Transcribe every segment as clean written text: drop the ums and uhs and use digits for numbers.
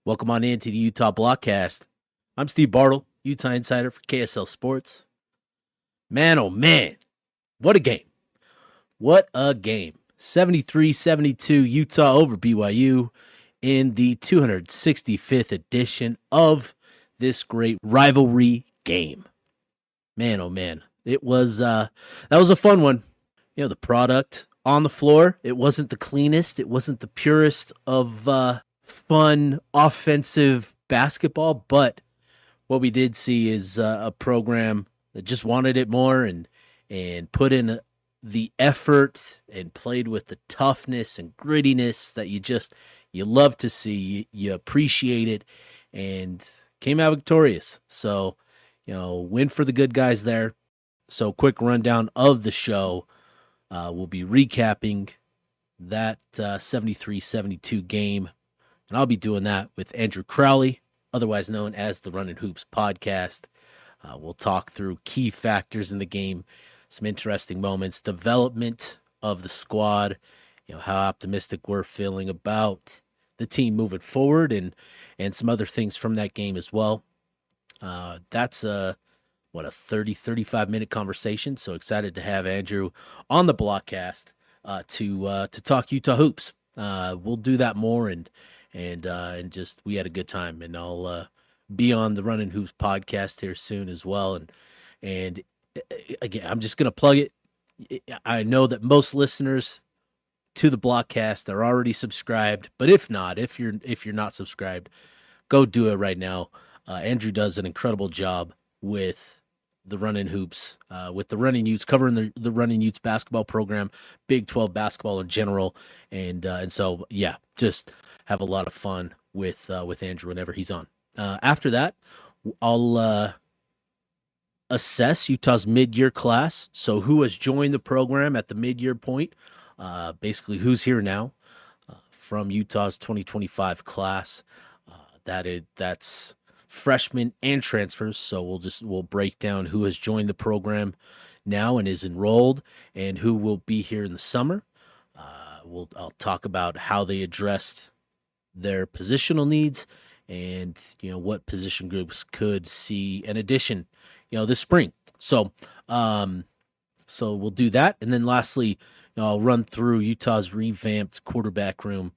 Welcome on in to the Utah Blockcast. I'm Steve Bartle, Utah Insider for KSL Sports. Man, oh man, what a game. What a game. 73-72 Utah over BYU in the 265th edition of this great rivalry game. Man, oh man, that was a fun one. You know, the product on the floor, it wasn't the cleanest, it wasn't the purest of fun offensive basketball, but what we did see is a program that just wanted it more and put in the effort and played with the toughness and grittiness that you love to see. You appreciate it and came out victorious. So, you know, win for the good guys there. So quick rundown of the show. We'll be recapping that 73-72 game. And I'll be doing that with Andrew Crowley, otherwise known as the Runnin Hoops Podcast. We'll talk through key factors in the game, some interesting moments, development of the squad, you know, how optimistic we're feeling about the team moving forward, and some other things from that game as well. That's a 35-minute conversation. So excited to have Andrew on the Blockcast to talk Utah hoops. We'll do that more and just we had a good time, and I'll be on the Runnin Hoops Podcast here soon as well. And again, I'm just gonna plug it. I know that most listeners to the Blockcast are already subscribed, but if you're not subscribed, go do it right now. Andrew does an incredible job with the Runnin Hoops, with the Runnin Utes, covering the Runnin Utes basketball program, Big 12 basketball in general, and so yeah, just have a lot of fun with Andrew whenever he's on. After that, I'll assess Utah's mid-year class. So who has joined the program at the mid-year point? Basically, who's here now from Utah's 2025 class? That's freshmen and transfers. So we'll break down who has joined the program now and is enrolled, and who will be here in the summer. I'll talk about how they addressed their positional needs, and you know what position groups could see an addition, you know, this spring. So we'll do that, and then lastly, you know, I'll run through Utah's revamped quarterback room,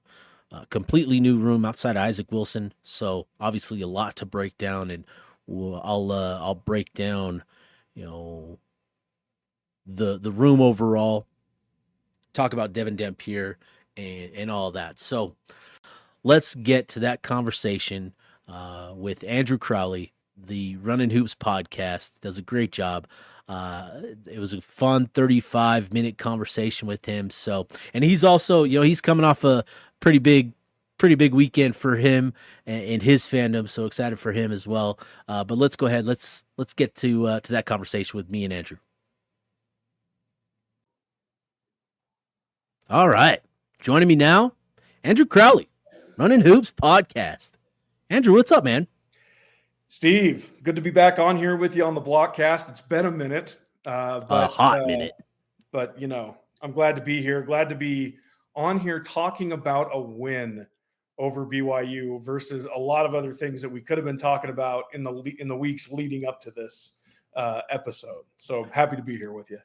completely new room outside of Isaac Wilson. So obviously a lot to break down, and I'll break down, you know, the room overall, talk about Devin Dampier and all that. So let's get to that conversation with Andrew Crowley. The Runnin Hoops Podcast does a great job. It was a fun 35-minute conversation with him. So, and he's also, you know, he's coming off a pretty big weekend for him and his fandom. So excited for him as well. But let's go ahead. Let's get to that conversation with me and Andrew. All right, joining me now, Andrew Crowley, Runnin Hoops Podcast. Andrew, what's up, man? Steve, good to be back on here with you on the Blockcast. It's been a minute, a hot minute, but you know, I'm glad to be here. Glad to be on here talking about a win over BYU versus a lot of other things that we could have been talking about in the weeks leading up to this episode. So happy to be here with you.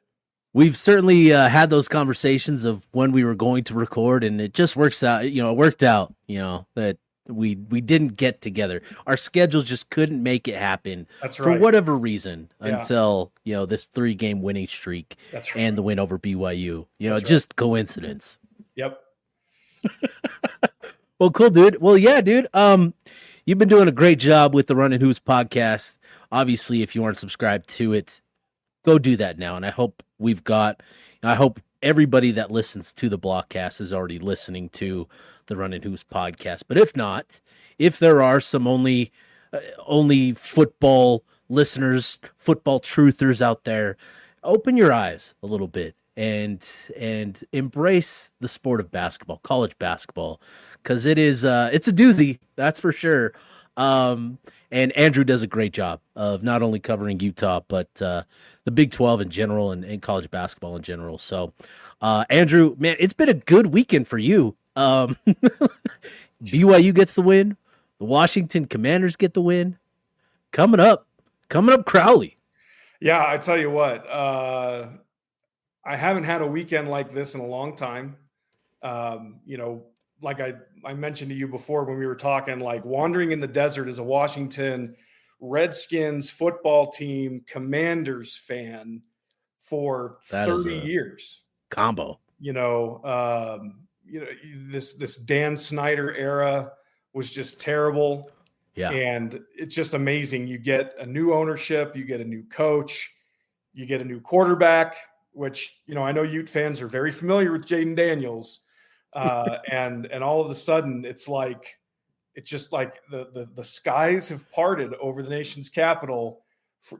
We've certainly had those conversations of when we were going to record, and it just works out. You know, it worked out. You know that we didn't get together. Our schedules just couldn't make it happen. That's right. For whatever reason, until, you know, this 3-game winning streak. That's right. And the win over BYU. You know, That's just right. Coincidence. Yep. Well, cool, dude. Well, yeah, dude. You've been doing a great job with the Runnin Hoops Podcast. Obviously, if you aren't subscribed to it, go do that now. And I hope everybody that listens to the Blockcast is already listening to the Runnin Hoops Podcast. But if not, if there are some only football listeners, football truthers out there, open your eyes a little bit and embrace the sport of basketball, college basketball, because it's a doozy, that's for sure. And Andrew does a great job of not only covering Utah, but the Big 12 in general and college basketball in general. So, Andrew, man, it's been a good weekend for you. BYU gets the win. The Washington Commanders get the win. Coming up, Crowley. Yeah, I tell you what, I haven't had a weekend like this in a long time. Like I mentioned to you before when we were talking, like wandering in the desert as a Washington Redskins football team Commanders fan for That is 30 a years. combo. This Dan Snyder era was just terrible. Yeah. And it's just amazing. You get a new ownership, you get a new coach, you get a new quarterback, which, I know Ute fans are very familiar with Jaden Daniels. And all of a sudden it's just like the skies have parted over the nation's capital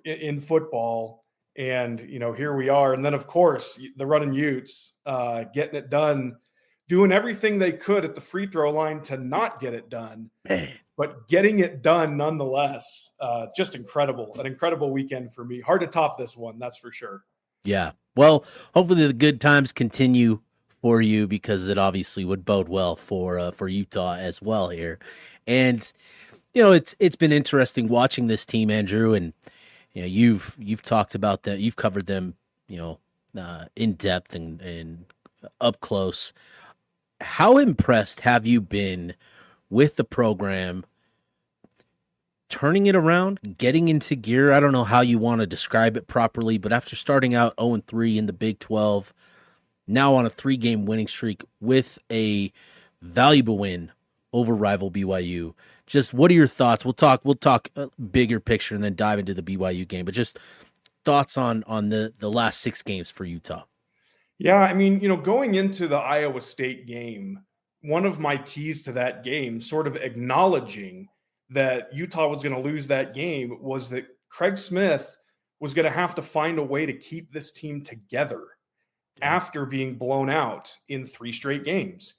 in football. And, here we are. And then of course the Runnin Utes, getting it done, doing everything they could at the free throw line to not get it done. Man. But getting it done nonetheless. Just incredible. An incredible weekend for me. Hard to top this one, that's for sure. Yeah. Well, hopefully the good times continue for you, because it obviously would bode well for Utah as well here. And it's been interesting watching this team, Andrew, and you've talked about that. You've covered them, in depth and up close. How impressed have you been with the program turning it around, getting into gear? I don't know how you want to describe it properly, but after starting out 0-3 in the Big 12, now on a 3-game winning streak with a valuable win over rival BYU. Just what are your thoughts? We'll talk bigger picture and then dive into the BYU game, but just thoughts on the last 6 games for Utah. Yeah, I mean, going into the Iowa State game, one of my keys to that game, sort of acknowledging that Utah was going to lose that game, was that Craig Smith was going to have to find a way to keep this team together after being blown out in 3 straight games.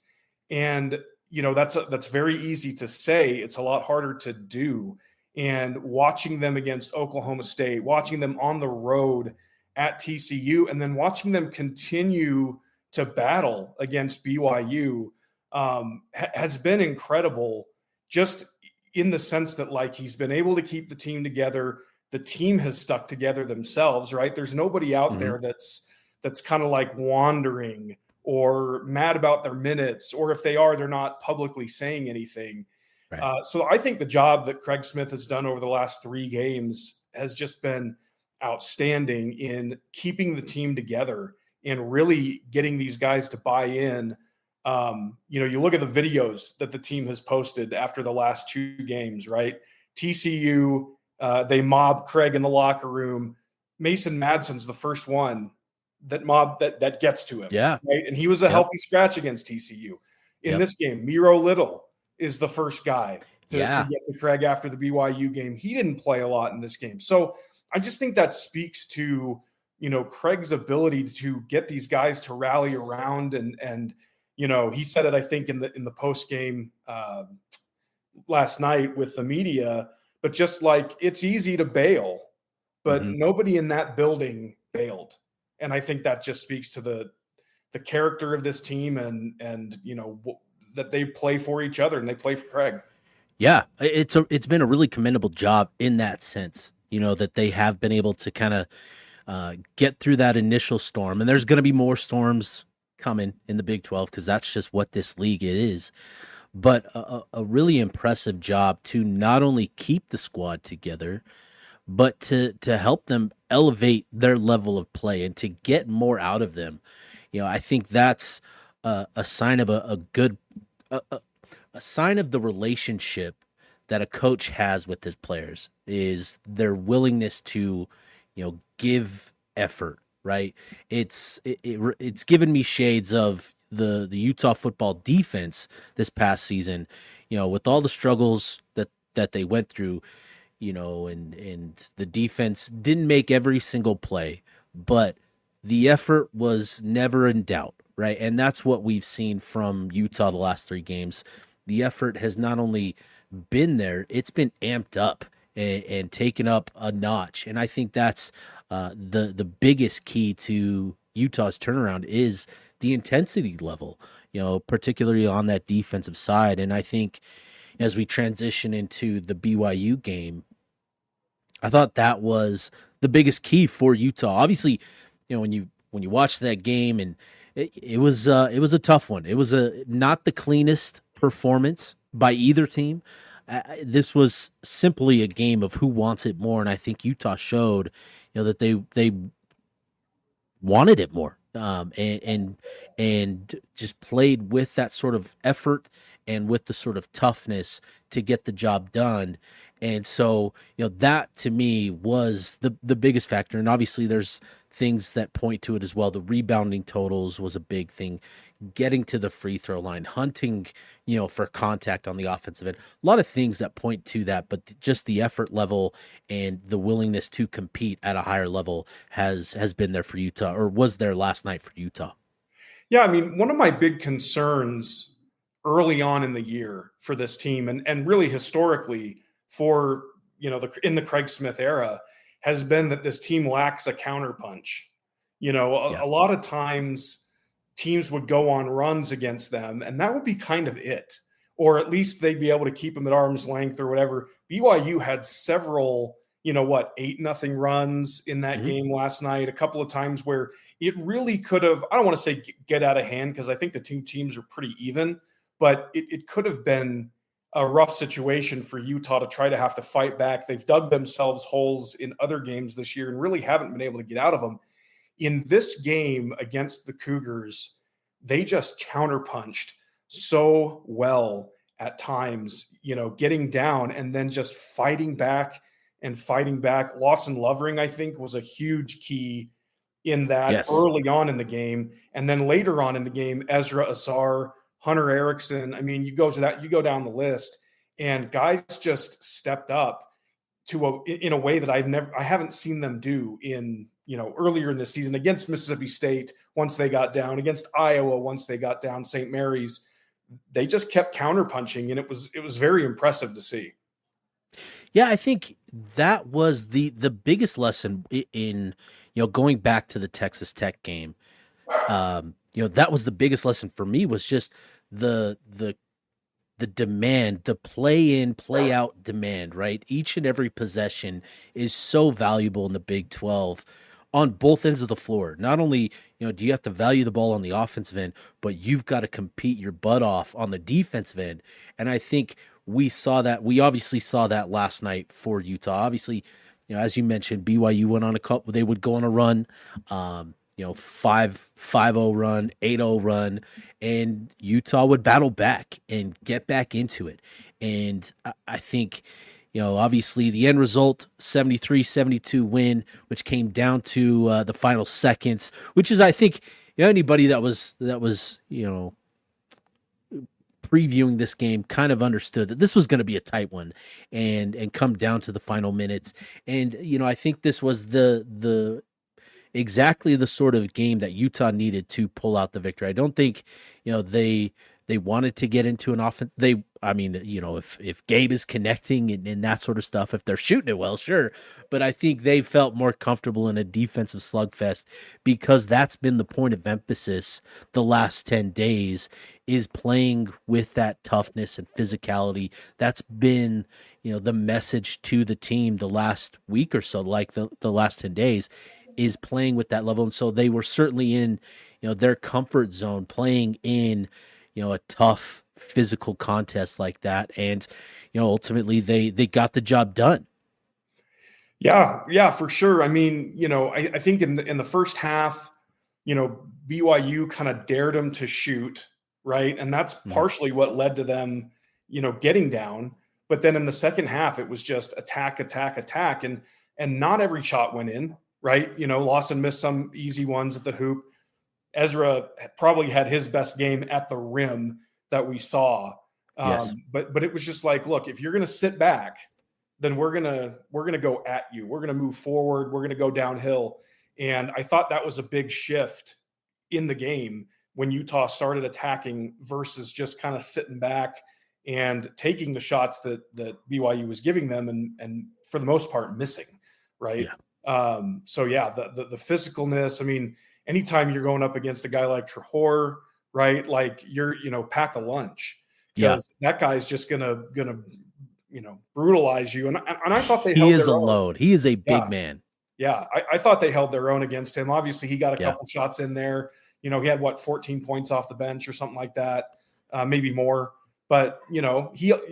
And, that's very easy to say. It's a lot harder to do. And watching them against Oklahoma State, watching them on the road at TCU, and then watching them continue to battle against BYU has been incredible, just in the sense that he's been able to keep the team together. The team has stuck together themselves, right? There's nobody out there that's kind of wandering or mad about their minutes, or if they are, they're not publicly saying anything. Right. So I think the job that Craig Smith has done over the last 3 games has just been outstanding in keeping the team together and really getting these guys to buy in. You look at the videos that the team has posted after the last 2 games, right? TCU, they mob Craig in the locker room. Mason Madsen's the first one that gets to him. Yeah. Right. And he was a healthy scratch against TCU. In this game, Miro Little is the first guy to get to Craig after the BYU game. He didn't play a lot in this game. So I just think that speaks to, Craig's ability to get these guys to rally around. And he said it, I think, in the post game last night with the media, but just it's easy to bail, but nobody in that building bailed. And I think that just speaks to the character of this team and that they play for each other and they play for Craig. Yeah, it's been a really commendable job in that sense, that they have been able to kind of get through that initial storm. And there's going to be more storms coming in the Big 12 because that's just what this league is. But a really impressive job to not only keep the squad together, but to help them elevate their level of play and to get more out of them. I think that's a sign of a sign of the relationship that a coach has with his players, is their willingness to, give effort, right? It's given me shades of the Utah football defense this past season, with all the struggles that they went through, and the defense didn't make every single play, but the effort was never in doubt, right? And that's what we've seen from Utah the last 3 games. The effort has not only been there, it's been amped up and taken up a notch. And I think that's the biggest key to Utah's turnaround is the intensity level, particularly on that defensive side. And I think, as we transition into the BYU game, I thought that was the biggest key for Utah. Obviously, when you watch that game, and it was a tough one. It was not the cleanest performance by either team. This was simply a game of who wants it more, and I think Utah showed, that they wanted it more, and just played with that sort of effort and with the sort of toughness to get the job done. And so, that to me was the biggest factor. And obviously there's things that point to it as well. The rebounding totals was a big thing, getting to the free throw line, hunting, for contact on the offensive end, a lot of things that point to that, but just the effort level and the willingness to compete at a higher level has been there for Utah, or was there last night for Utah. Yeah. I mean, one of my big concerns early on in the year for this team, and really historically for, in the Craig Smith era, has been that this team lacks a counterpunch. A lot of times teams would go on runs against them, and that would be kind of it. Or at least they'd be able to keep them at arm's length or whatever. BYU had several, 8-0 runs in that game last night, a couple of times where it really could have, I don't want to say get out of hand, because I think the two teams are pretty even, but it could have been a rough situation for Utah to have to fight back. They've dug themselves holes in other games this year and really haven't been able to get out of them. In this game against the Cougars, they just counterpunched so well at times, getting down and then just fighting back. Lawson Lovering, I think, was a huge key in that early on in the game. And then later on in the game, Ezra Asar, Hunter Erickson. I mean, you go down the list, and guys just stepped up in a way that I haven't seen them do in, earlier in this season against Mississippi State. Once they got down, against Iowa, once they got down, St. Mary's, they just kept counterpunching, and it was very impressive to see. Yeah, I think that was the biggest lesson in, going back to the Texas Tech game. That was the biggest lesson for me, was just the demand, the play in, play out demand, right? Each and every possession is so valuable in the Big 12 on both ends of the floor. Not only, do you have to value the ball on the offensive end, but you've got to compete your butt off on the defensive end. And I think we obviously saw that last night for Utah. Obviously, as you mentioned, BYU went on they would go on a run, 5-0 run, 8-0 run, and Utah would battle back and get back into it. And I think, obviously the end result, 73-72 win, which came down to the final seconds, which is, I think, anybody that was previewing this game kind of understood that this was going to be a tight one and come down to the final minutes. And, I think this was the exactly the sort of game that Utah needed to pull out the victory. I don't think, they wanted to get into an offense. If Gabe is connecting and that sort of stuff, if they're shooting it well, sure. But I think they felt more comfortable in a defensive slugfest, because that's been the point of emphasis the last 10 days, is playing with that toughness and physicality. That's been, the message to the team the last week or so, like the last 10 days, is playing with that level. And so they were certainly in, their comfort zone, playing in, a tough physical contest like that. And, ultimately they got the job done. Yeah, for sure. I mean, I think in the first half, BYU kind of dared them to shoot, right? And that's partially what led to them, getting down. But then in the second half, it was just attack. And not every shot went in, right? Lawson missed some easy ones at the hoop. Ezra probably had his best game at the rim that we saw. Yes. But it was just like, look, if you're going to sit back, then we're going to go at you. We're going to move forward. We're going to go downhill. And I thought that was a big shift in the game when Utah started attacking versus just kind of sitting back and taking the shots that BYU was giving them and for the most part missing, right? Yeah. The physicalness, I mean, anytime you're going up against a guy like Trahor, right? Like you're, pack a lunch. Yeah. because that guy's just gonna brutalize you. And I thought they He held is their a own. load. He is a Yeah. big man. Yeah, I thought they held their own against him. Obviously, he got a Yeah. couple shots in there. He had 14 points off the bench or something like that, maybe more. But he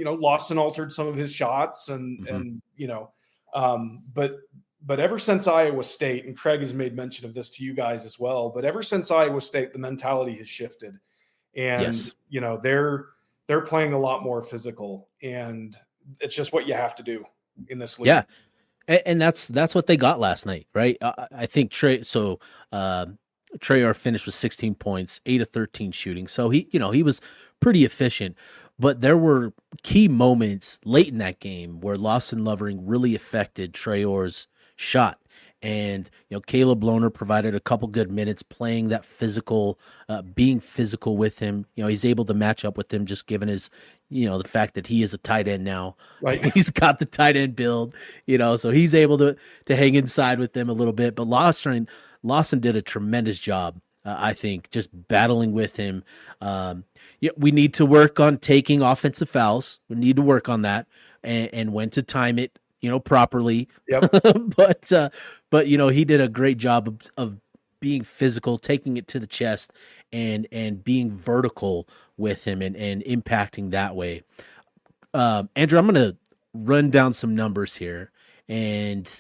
lost and altered some of his shots, and but ever since Iowa State, and Craig has made mention of this to you guys as well. But ever since Iowa State, the mentality has shifted, and Yes. they're playing a lot more physical, and it's just what you have to do in this league. Yeah. And that's what they got last night, right? I think Treyar finished with 16 points, 8 of 13 shooting. So he was pretty efficient, but there were key moments late in that game where Lawson Lovering really affected Treyar's shot. And, Caleb Lohner provided a couple good minutes playing that physical, being physical with him. He's able to match up with him just given his, the fact that he is a tight end now. Right. He's got the tight end build, so he's able to hang inside with them a little bit. But Lawson did a tremendous job, I think, just battling with him. We need to work on taking offensive fouls. We need to work on that and when to time it, properly. Yep. but he did a great job of being physical, taking it to the chest and being vertical with him and impacting that way. Andrew, I'm going to run down some numbers here and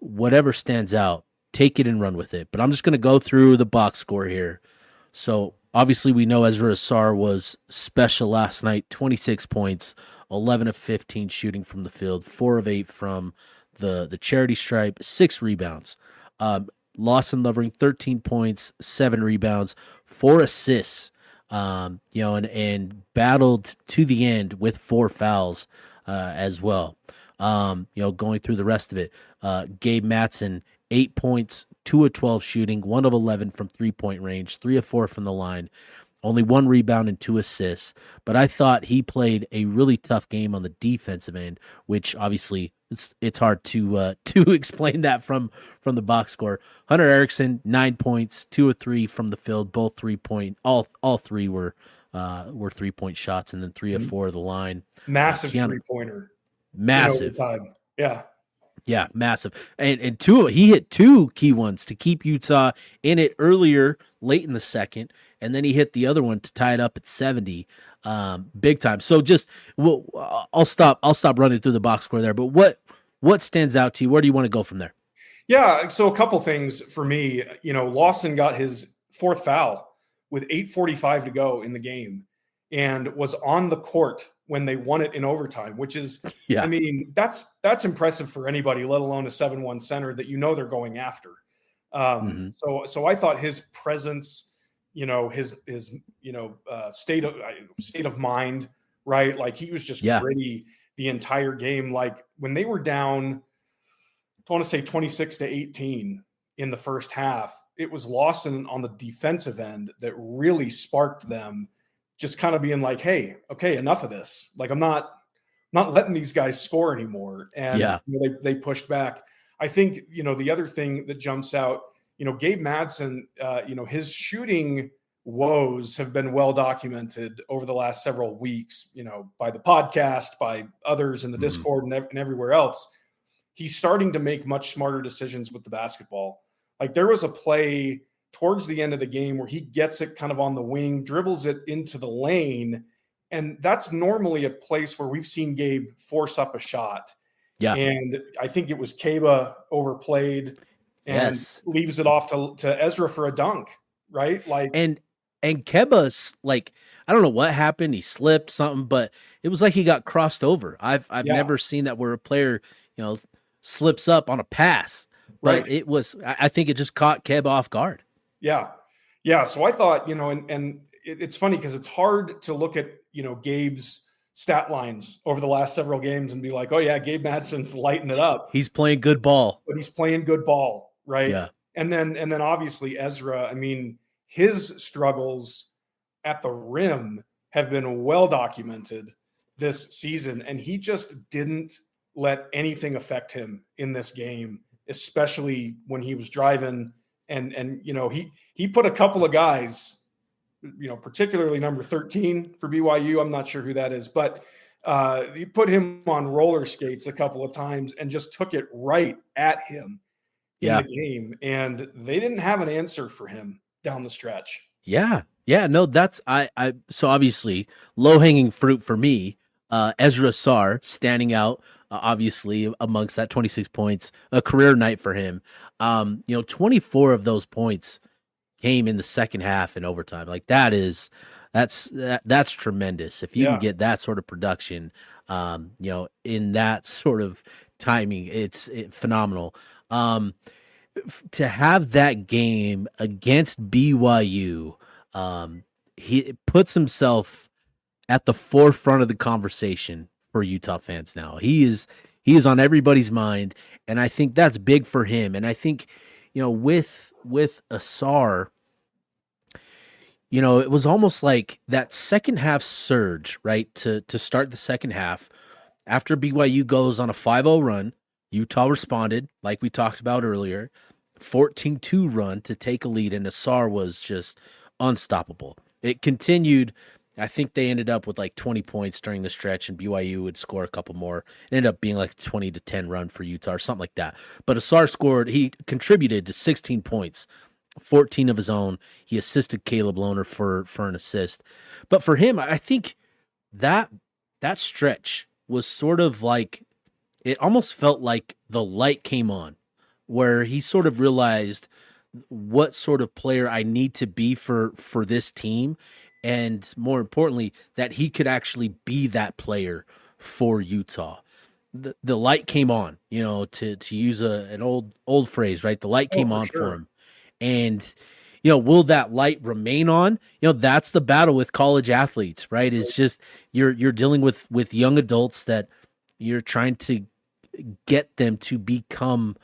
whatever stands out, take it and run with it. But I'm just going to go through the box score here. So obviously we know Ezra Asar was special last night, 26 points, 11 of 15 shooting from the field, 4 of 8 from the charity stripe, 6 rebounds. Lawson Lovering, 13 points, 7 rebounds, 4 assists, and battled to the end with 4 fouls as well. Going through the rest of it, Gabe Matson, 8 points, 2 of 12 shooting, 1 of 11 from 3-point range, 3 of 4 from the line, only 1 rebound and 2 assists. But I thought he played a really tough game on the defensive end, which obviously it's hard to explain that from the box score. Hunter Erickson, 9 points, 2 of 3 from the field, both 3-point. All 3 were 3-point shots, and then 3 of 4 of the line. Massive 3-pointer. Massive. Yeah. Yeah, massive. And he hit 2 key ones to keep Utah in it earlier, late in the second, and then he hit the other one to tie it up at 70. Big time. So I'll stop running through the box score there, but what stands out to you? Where do you want to go from there? Yeah, so a couple things for me. Lawson got his 4th foul with 8:45 to go in the game and was on the court when they won it in overtime, which is, I mean, that's impressive for anybody, let alone a 7-1 center that they're going after. So I thought his presence, his state of mind, right? Like he was just gritty the entire game. Like when they were down, I want to say 26-18 in the first half, it was Lawson on the defensive end that really sparked them, just kind of being like, hey, okay, enough of this. Like I'm not letting these guys score anymore. And they pushed back. I think, the other thing that jumps out, Gabe Madsen, his shooting woes have been well documented over the last several weeks, by the podcast, by others in the Discord and everywhere else. He's starting to make much smarter decisions with the basketball. Like there was a play towards the end of the game where he gets it kind of on the wing, dribbles it into the lane. And that's normally a place where we've seen Gabe force up a shot. Yeah. And I think it was Keba overplayed and leaves it off to Ezra for a dunk, right? Like and Keba's like, I don't know what happened. He slipped something, but it was like he got crossed over. I've never seen that where a player, slips up on a pass. But it was, I think it just caught Keba off guard. Yeah. Yeah. So I thought, and it's funny because it's hard to look at, Gabe's stat lines over the last several games and be like, oh yeah, Gabe Madsen's lighting it up. He's playing good ball. But he's playing good ball, right? Yeah. And then obviously Ezra, I mean, his struggles at the rim have been well documented this season, and he just didn't let anything affect him in this game, especially when he was driving and he put a couple of guys particularly number 13 for BYU. I'm not sure who that is, but he put him on roller skates a couple of times and just took it right at him in the game. And they didn't have an answer for him down the stretch. Yeah. Yeah. No, that's, so obviously low hanging fruit for me, Ezra Sarr standing out, obviously amongst that 26 points, a career night for him. 24 of those points came in the second half and overtime. Like that's tremendous. If you can get that sort of production, in that sort of timing, it's phenomenal. To have that game against BYU, he puts himself at the forefront of the conversation for Utah fans now. He is on everybody's mind, and I think that's big for him. And I think, with Asar, it was almost like that second half surge, right? To start the second half, after BYU goes on a 5-0 run, Utah responded, like we talked about earlier, 14-2 run to take a lead, and Asar was just unstoppable. It continued. I think they ended up with like 20 points during the stretch, and BYU would score a couple more. It ended up being like a 20-10 run for Utah or something like that. But Asar he contributed to 16 points, 14 of his own. He assisted Caleb Lohner for an assist. But for him, I think that stretch was sort of like, it almost felt like the light came on, where he sort of realized what sort of player I need to be for this team. And more importantly, that he could actually be that player for Utah. The light came on, to use an old phrase, right? The light came on for him. And, will that light remain on? That's the battle with college athletes, right? It's just, you're dealing with young adults that you're trying to get them to become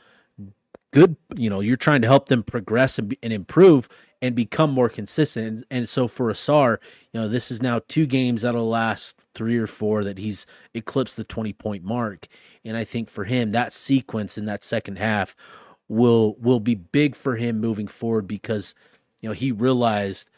good. You're trying to help them progress and improve and become more consistent. And so for Asar, this is now 2 games out of the last 3 or 4 that he's eclipsed the 20-point mark. And I think for him, that sequence in that second half will be big for him moving forward, because, he realized,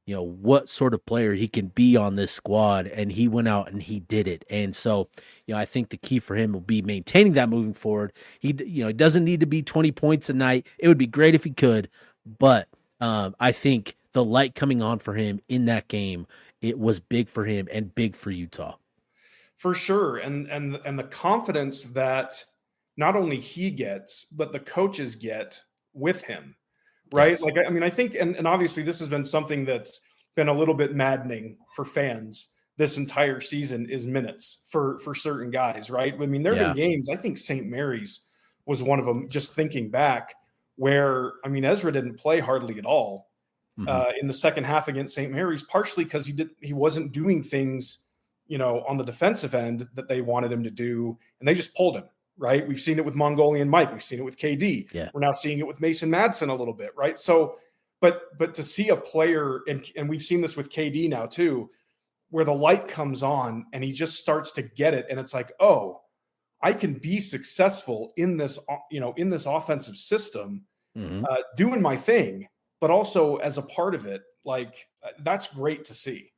what sort of player he can be on this squad, and he went out and he did it. And so, I think the key for him will be maintaining that moving forward. He doesn't need to be 20 points a night. It would be great if he could, but I think the light coming on for him in that game, it was big for him and big for Utah. For sure. And the confidence that not only he gets, but the coaches get with him, right? Yes. Like, I mean, I think, and obviously this has been something that's been a little bit maddening for fans this entire season, is minutes for certain guys, right? I mean, there have been games, I think St. Mary's was one of them, just thinking back, where, I mean, Ezra didn't play hardly at all in the second half against St. Mary's, partially because he wasn't doing things, on the defensive end that they wanted him to do, and they just pulled him, right? We've seen it with Mongolian Mike. We've seen it with KD. Yeah. We're now seeing it with Mason Madsen a little bit, right? So, but to see a player, and we've seen this with KD now too, where the light comes on and he just starts to get it, and it's like, oh, I can be successful in this, in this offensive system, doing my thing, but also as a part of it. Like, that's great to see.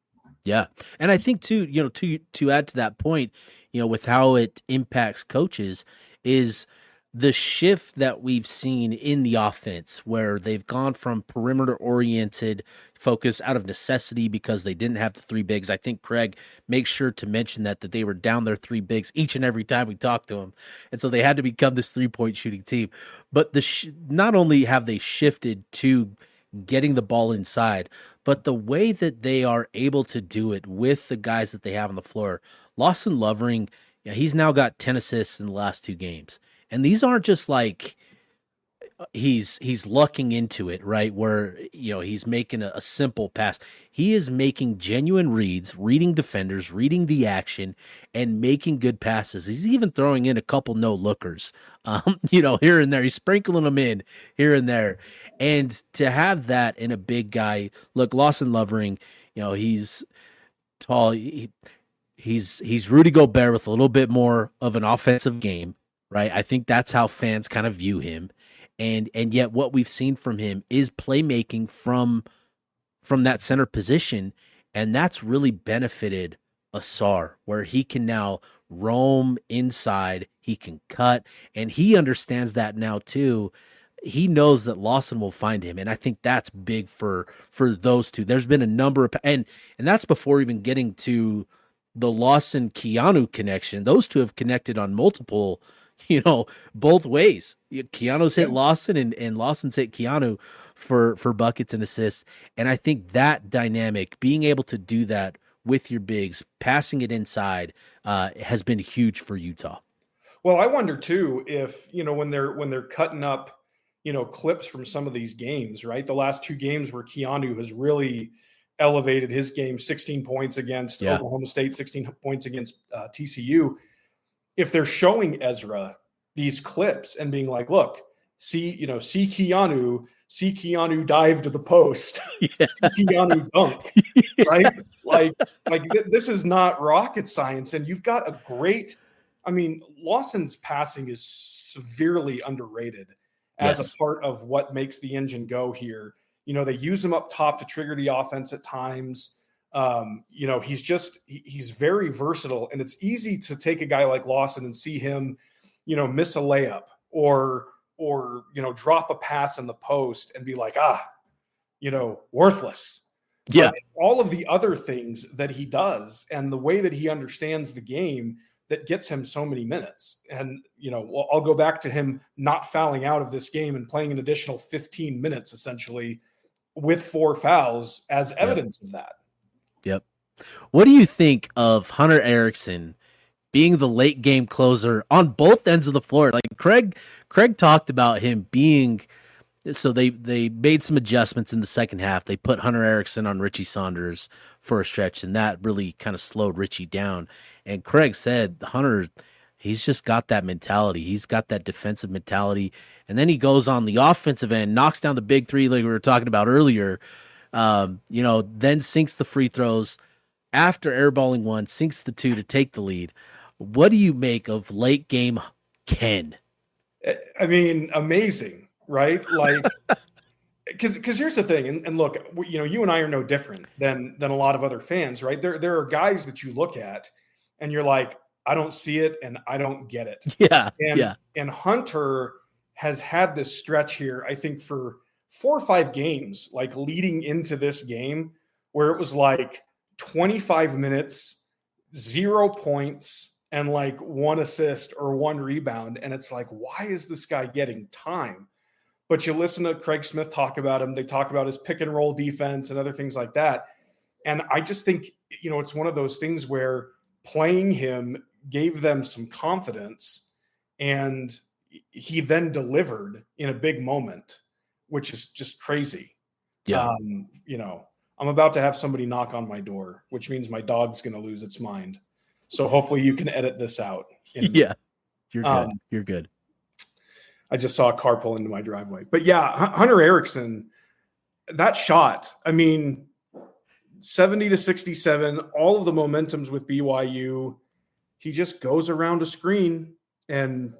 Yeah. And I think too, to add to that point, with how it impacts coaches, is the shift that we've seen in the offense, where they've gone from perimeter oriented focus out of necessity because they didn't have the 3 bigs. I think Craig makes sure to mention that they were down their 3 bigs each and every time we talked to them. And so they had to become this 3-point shooting team. But not only have they shifted to getting the ball inside, but the way that they are able to do it with the guys that they have on the floor. Lawson Lovering, he's now got 10 assists in the last 2 games. And these aren't just like he's lucking into it, right? Where, he's making a simple pass. He is making genuine reads, reading defenders, reading the action, and making good passes. He's even throwing in a couple no-lookers, here and there. He's sprinkling them in here and there. And to have that in a big guy, look, Lawson Lovering, he's tall. He's Rudy Gobert with a little bit more of an offensive game, right? I think that's how fans kind of view him. And yet what we've seen from him is playmaking from from that center position, and that's really benefited Asar, where he can now roam inside, he can cut, and he understands that now too. He knows that Lawson will find him, and I think that's big for those two. There's been a number of and that's before even getting to the Lawson Keanu connection. Those two have connected on multiple, both ways. Keanu's hit Lawson, and Lawson's hit Keanu for buckets and assists. And I think that dynamic, being able to do that with your bigs, passing it inside, has been huge for Utah. Well, I wonder too if when they're cutting up clips from some of these games, right? The last two games where Keanu has really elevated his game, 16 points against Oklahoma State, 16 points against TCU. If they're showing Ezra these clips and being like, look, see Keanu dive to the post, see Keanu dunk, right? Like this is not rocket science. And you've got a great, Lawson's passing is severely underrated as a part of what makes the engine go here. They use him up top to trigger the offense at times. He's very versatile, and it's easy to take a guy like Lawson and see him, miss a layup or drop a pass in the post and be like, worthless. Yeah. But it's all of the other things that he does and the way that he understands the game that gets him so many minutes. And, I'll go back to him not fouling out of this game and playing an additional 15 minutes essentially with 4 fouls as evidence of that. Yep. What do you think of Hunter Erickson being the late game closer on both ends of the floor? Like Craig talked about him being, so they made some adjustments in the second half. They put Hunter Erickson on Richie Saunders for a stretch, and that really kind of slowed Richie down. And Craig said, Hunter, he's just got that mentality. He's got that defensive mentality. And then he goes on the offensive end, knocks down the big three like we were talking about earlier, then sinks the free throws after airballing one, sinks the two to take the lead. What do you make of late game Ken? Amazing, right? Like, because here's the thing, and look, you and I are no different than a lot of other fans, right? There are guys that you look at and you're like, I don't see it and I don't get it. Yeah. And Hunter has had this stretch here, I think, for 4 or 5 games, like leading into this game, where it was like 25 minutes, 0 points, and like 1 assist or 1 rebound. And it's like, why is this guy getting time? But you listen to Craig Smith talk about him. They talk about his pick and roll defense and other things like that. And I just think, it's one of those things where playing him gave them some confidence, and he then delivered in a big moment, which is just crazy. Yeah. I'm about to have somebody knock on my door, which means my dog's going to lose its mind. So hopefully you can edit this out. Yeah. You're good. You're good. I just saw a car pull into my driveway. But yeah, Hunter Erickson, that shot, 70 to 67, all of the momentums with BYU, he just goes around a screen and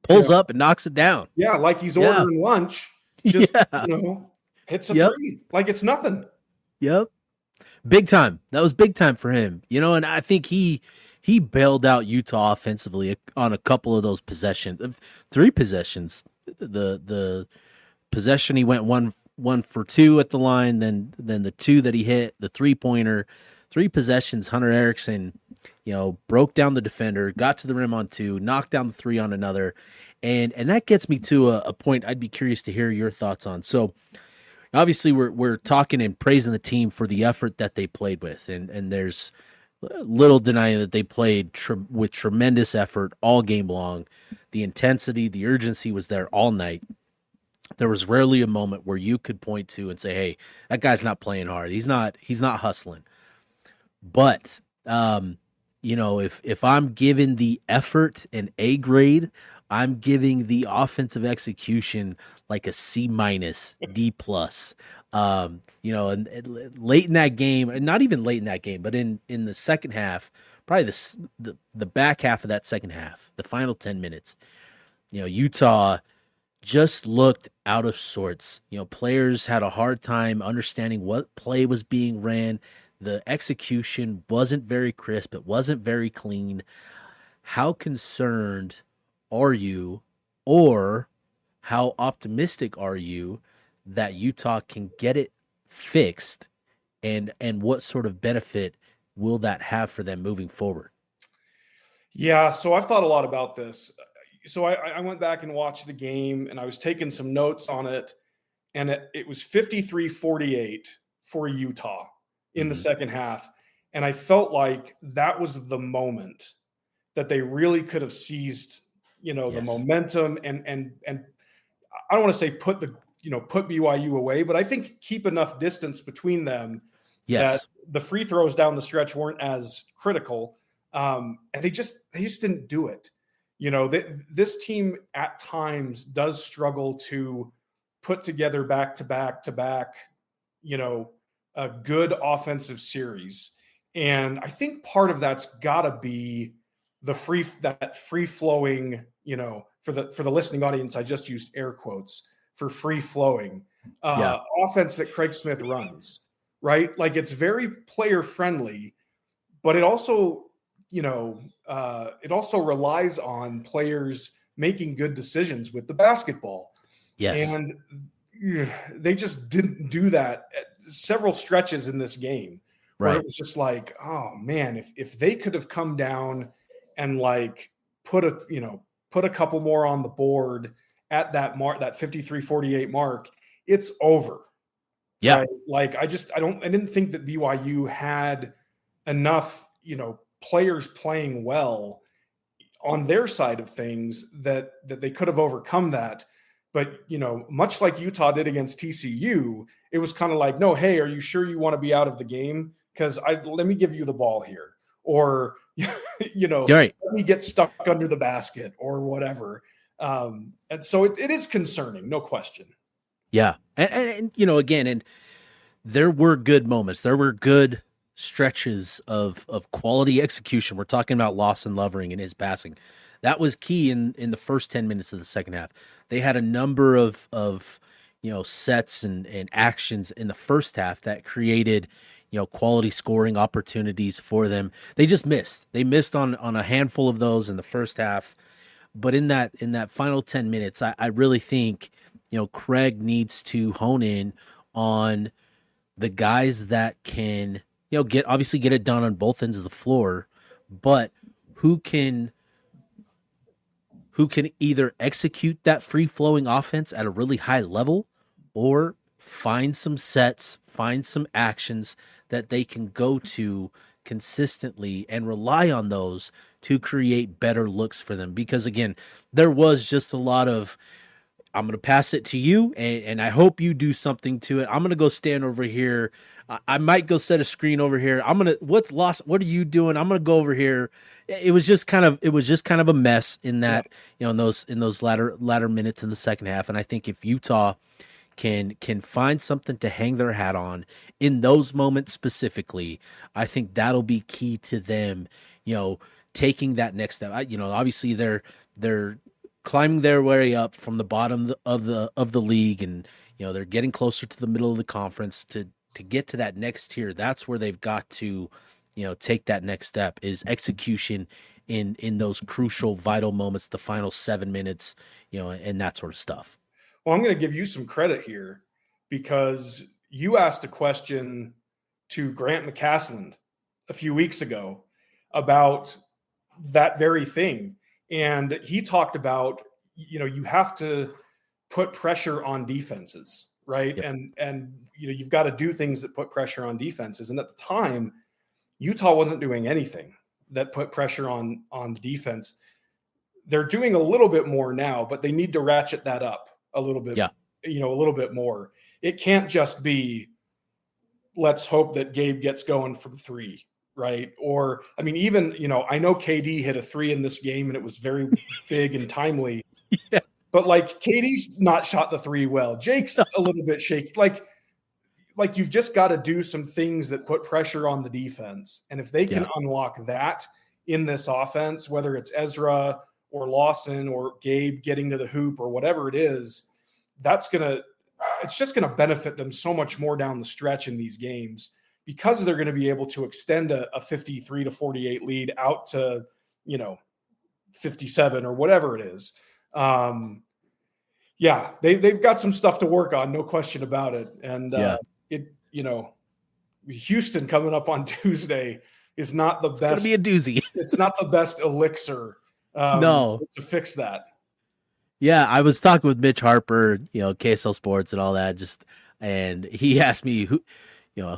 pulls up and knocks it down. Yeah, like he's ordering lunch. Just, hits a three. Like it's nothing. Yep. Big time. That was big time for him. And I think he bailed out Utah offensively on a couple of those possessions, 3 possessions. The possession he went one for 2 at the line, then the 2 that he hit, the 3-pointer, 3 possessions. Hunter Erickson, broke down the defender, got to the rim on 2, knocked down the 3 on another, and that gets me to a point I'd be curious to hear your thoughts on. So obviously we're talking and praising the team for the effort that they played with, and there's little denying that they played with tremendous effort all game long. The intensity, the urgency was there all night. There was rarely a moment where you could point to and say, hey, that guy's not playing hard. He's not hustling. But, if I'm giving the effort an A grade, I'm giving the offensive execution like a C-, D+. And late in that game, and not even late in that game, but in the second half, probably the back half of that second half, the final 10 minutes, Utah just looked out of sorts. Players had a hard time understanding what play was being ran. The execution wasn't very crisp. It wasn't very clean. How concerned are you, or how optimistic are you that Utah can get it fixed, and what sort of benefit will that have for them moving forward? Yeah, so I've thought a lot about this. So I went back and watched the game, and I was taking some notes on it, and it was 53-48 for Utah in the second half. And I felt like that was the moment that they really could have seized, the momentum and I don't want to say put BYU away, but I think keep enough distance between them that the free throws down the stretch weren't as critical. And they just didn't do it. This team at times does struggle to put together back to back, a good offensive series. And I think part of that's gotta be free flowing, for the listening audience, I just used air quotes for free flowing offense that Craig Smith runs, right? Like, it's very player friendly, but it also, relies on players making good decisions with the basketball. Yes. And they just didn't do that at several stretches in this game where it was just like, oh man, if they could have come down and like put a couple more on the board at that mark, that 53-48 mark, it's over. Yeah. Right? Like, I didn't think that BYU had enough, players playing well on their side of things that they could have overcome that. But, much like Utah did against TCU, it was kind of like, no, hey, are you sure you want to be out of the game? Because let me give you the ball here. Or, right. Let me get stuck under the basket or whatever. And so it is concerning, no question. Yeah. And again, and there were good moments. There were good stretches of quality execution. We're talking about Lawson Lovering and his passing. That was key in the first 10 minutes of the second half. They had a number of sets and actions in the first half that created, quality scoring opportunities for them. They just missed. They missed on a handful of those in the first half. But in that final 10 minutes, I really think, Craig needs to hone in on the guys that can, get it done on both ends of the floor, but who can either execute that free-flowing offense at a really high level or find some sets, find some actions that they can go to consistently and rely on those to create better looks for them. Because, again, there was just a lot of, I'm going to pass it to you, and I hope you do something to it. I'm going to go stand over here. I might go set a screen over here. What's lost? What are you doing? I'm going to go over here. It was just kind of a mess in that, in those latter minutes in the second half. And I think if Utah can find something to hang their hat on in those moments specifically, I think that'll be key to them, taking that next step. Obviously they're climbing their way up from the bottom of the league, and they're getting closer to the middle of the conference to get to that next tier. That's where they've got to take that next step, is execution in those crucial, vital moments, the final 7 minutes, and that sort of stuff. Well, I'm going to give you some credit here because you asked a question to Grant McCasland a few weeks ago about that very thing. And he talked about, you have to put pressure on defenses, right? Yep. And you've got to do things that put pressure on defenses. And at the time, Utah wasn't doing anything that put pressure on the defense. They're doing a little bit more now, but they need to ratchet that up a little bit, a little bit more. It can't just be, let's hope that Gabe gets going from three, right? Or, I mean, even, I know KD hit a three in this game and it was very big and timely, but like KD's not shot the three well. Jake's a little bit shaky. Like you've just got to do some things that put pressure on the defense. And if they can unlock that in this offense, whether it's Ezra or Lawson or Gabe getting to the hoop or whatever it is, it's just going to benefit them so much more down the stretch in these games, because they're going to be able to extend a 53-48 lead out to, 57 or whatever it is. They've got some stuff to work on, no question about it. And Houston coming up on Tuesday is not the best. It's going to be a doozy. It's not the best elixir to fix that. Yeah, I was talking with Mitch Harper, KSL Sports and all that, and he asked me who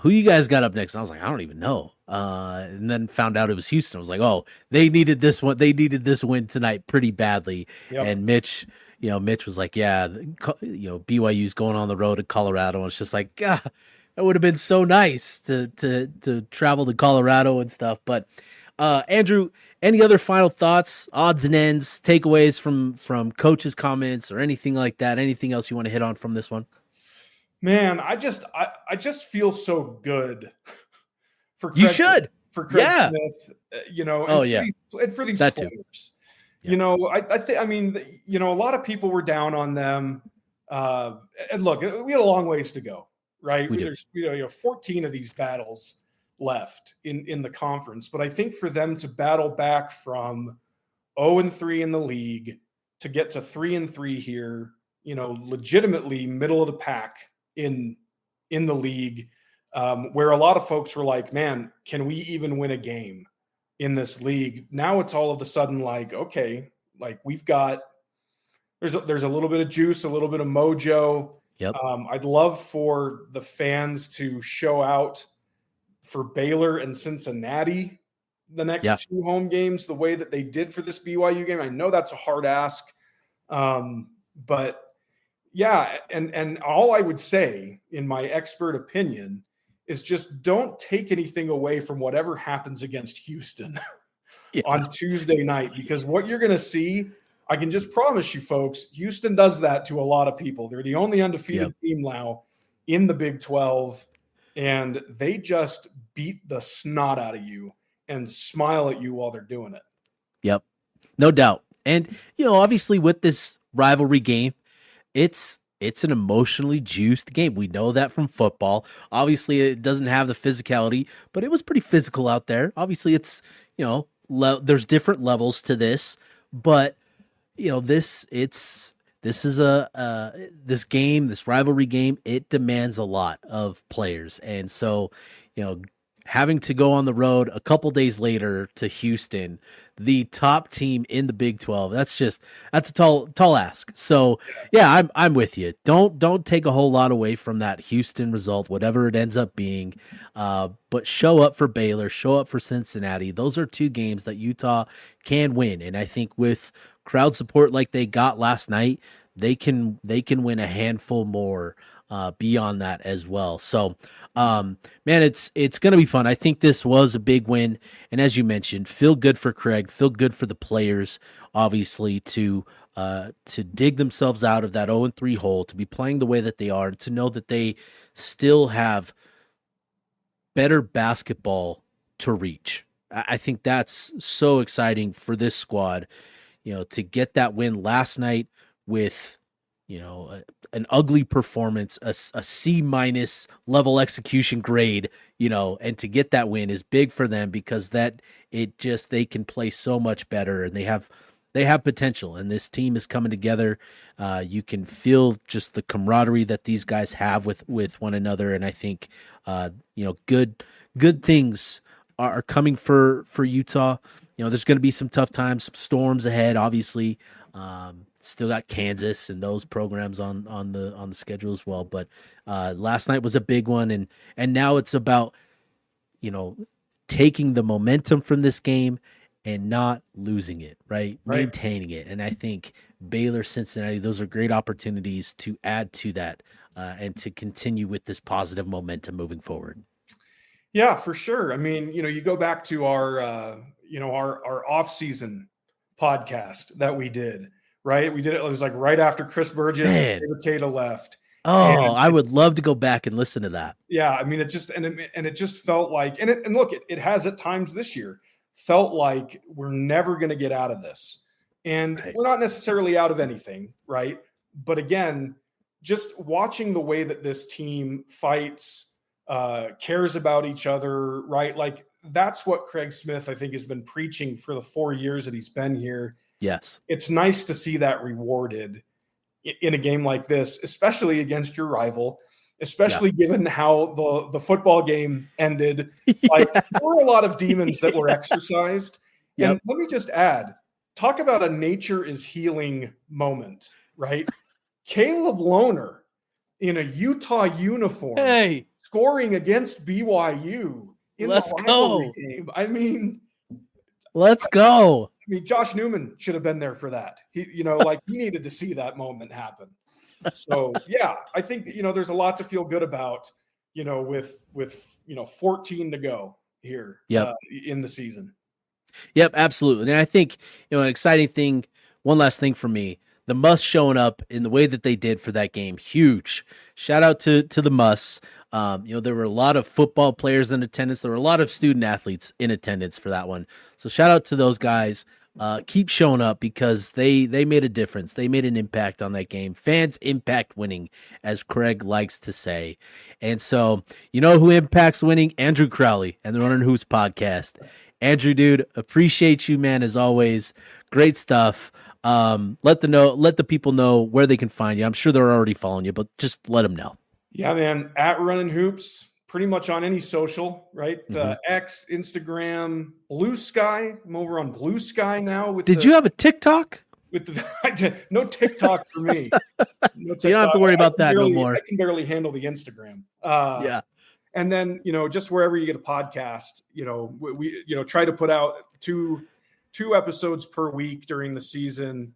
you guys got up next. And I was like, I don't even know. And then found out it was Houston. I was like, oh, they needed this one. They needed this win tonight pretty badly. Yep. And Mitch was like, yeah, BYU's going on the road to Colorado. And it's just like, God, that would have been so nice to travel to Colorado and stuff. But Andrew, any other final thoughts, odds and ends, takeaways from coaches' comments or anything like that? Anything else you want to hit on from this one? Man, I just feel so good for Craig, you should for Craig Smith, and for these that players. Yeah. A lot of people were down on them. And look, we had a long ways to go, right? There's 14 of these battles left in the conference, but I think for them to battle back from 0-3 in the league to get to 3-3 here, legitimately middle of the pack in the league, where a lot of folks were like, man, can we even win a game in this league? Now it's all of a sudden like, okay, like we've got, there's a little bit of juice, a little bit of mojo. Yep. I'd love for the fans to show out for Baylor and Cincinnati the next two home games the way that they did for this BYU game. I know that's a hard ask, but yeah, and all I would say, in my expert opinion, is just don't take anything away from whatever happens against Houston on Tuesday night, because what you're going to see, I can just promise you folks, Houston does that to a lot of people. They're the only undefeated team now in the Big 12, and they just beat the snot out of you and smile at you while they're doing it. Yep, no doubt. And, obviously with this rivalry game, it's an emotionally juiced game. We know that from football. Obviously, it doesn't have the physicality, but it was pretty physical out there. Obviously, it's, there's different levels to this, but this game, this rivalry game, it demands a lot of players. And so, having to go on the road a couple days later to Houston, the top team in the Big 12, that's a tall ask. So yeah, I'm with you. Don't take a whole lot away from that Houston result, whatever it ends up being. But show up for Baylor, show up for Cincinnati. Those are two games that Utah can win. And I think with crowd support like they got last night, they can win a handful more beyond that as well. So, man, it's going to be fun. I think this was a big win. And as you mentioned, feel good for Craig, feel good for the players, obviously, to dig themselves out of that 0-3 hole, to be playing the way that they are, to know that they still have better basketball to reach. I think that's so exciting for this squad, to get that win last night with, an ugly performance, a C- level execution grade, and to get that win is big for them, because they can play so much better, and they have potential, and this team is coming together. You can feel just the camaraderie that these guys have with one another. And I think, good things are coming for Utah. There's going to be some tough times, some storms ahead, obviously. Still got Kansas and those programs on the schedule as well. But last night was a big one, and now it's about taking the momentum from this game and not losing it, right? Maintaining it. And I think Baylor, Cincinnati, those are great opportunities to add to that and to continue with this positive momentum moving forward. Yeah, for sure. I mean, you go back to our off-season podcast that we did. Right. We did it. It was like right after Chris Burgess and David Cata left. Oh, I would love to go back and listen to that. Yeah. I mean, it just felt like, and look, it has at times this year felt like we're never going to get out of this. And Right. we're not necessarily out of anything, right? But again, just watching the way that this team fights, cares about each other, right? Like that's what Craig Smith, I think, has been preaching for the 4 years that he's been here. Yes. It's nice to see that rewarded in a game like this, especially against your rival, especially given how the football game ended. Like there were a lot of demons that were exercised. Yep. And let me just add, talk about a nature is healing moment, right? Caleb Lohner in a Utah uniform Hey, scoring against BYU in let's the rivalry go. game. I mean, Let's go. Josh Newman should have been there for that. He needed to see that moment happen. So yeah, I think there's a lot to feel good about. With 14 to go here in the season. Yep, absolutely. And I think an exciting thing. One last thing for me: the Musts showing up in the way that they did for that game, huge. Shout out to the Musts. There were a lot of football players in attendance. There were a lot of student athletes in attendance for that one. So shout out to those guys. Keep showing up because they made a difference. They made an impact on that game. Fans impact winning, as Craig likes to say. And so, who impacts winning? Andrew Crowley and the Runnin Hoops podcast. Andrew, dude, appreciate you, man, as always. Great stuff. Let the people know where they can find you. I'm sure they're already following you, but just let them know. Yeah, man. At Runnin Hoops, pretty much on any social, right? Mm-hmm. X, Instagram, Blue Sky. I'm over on Blue Sky now. Did you have a TikTok? No TikTok for me. No TikTok. You don't have to worry about that no more. I can barely handle the Instagram. Yeah. And then, just wherever you get a podcast, we try to put out two episodes per week during the season.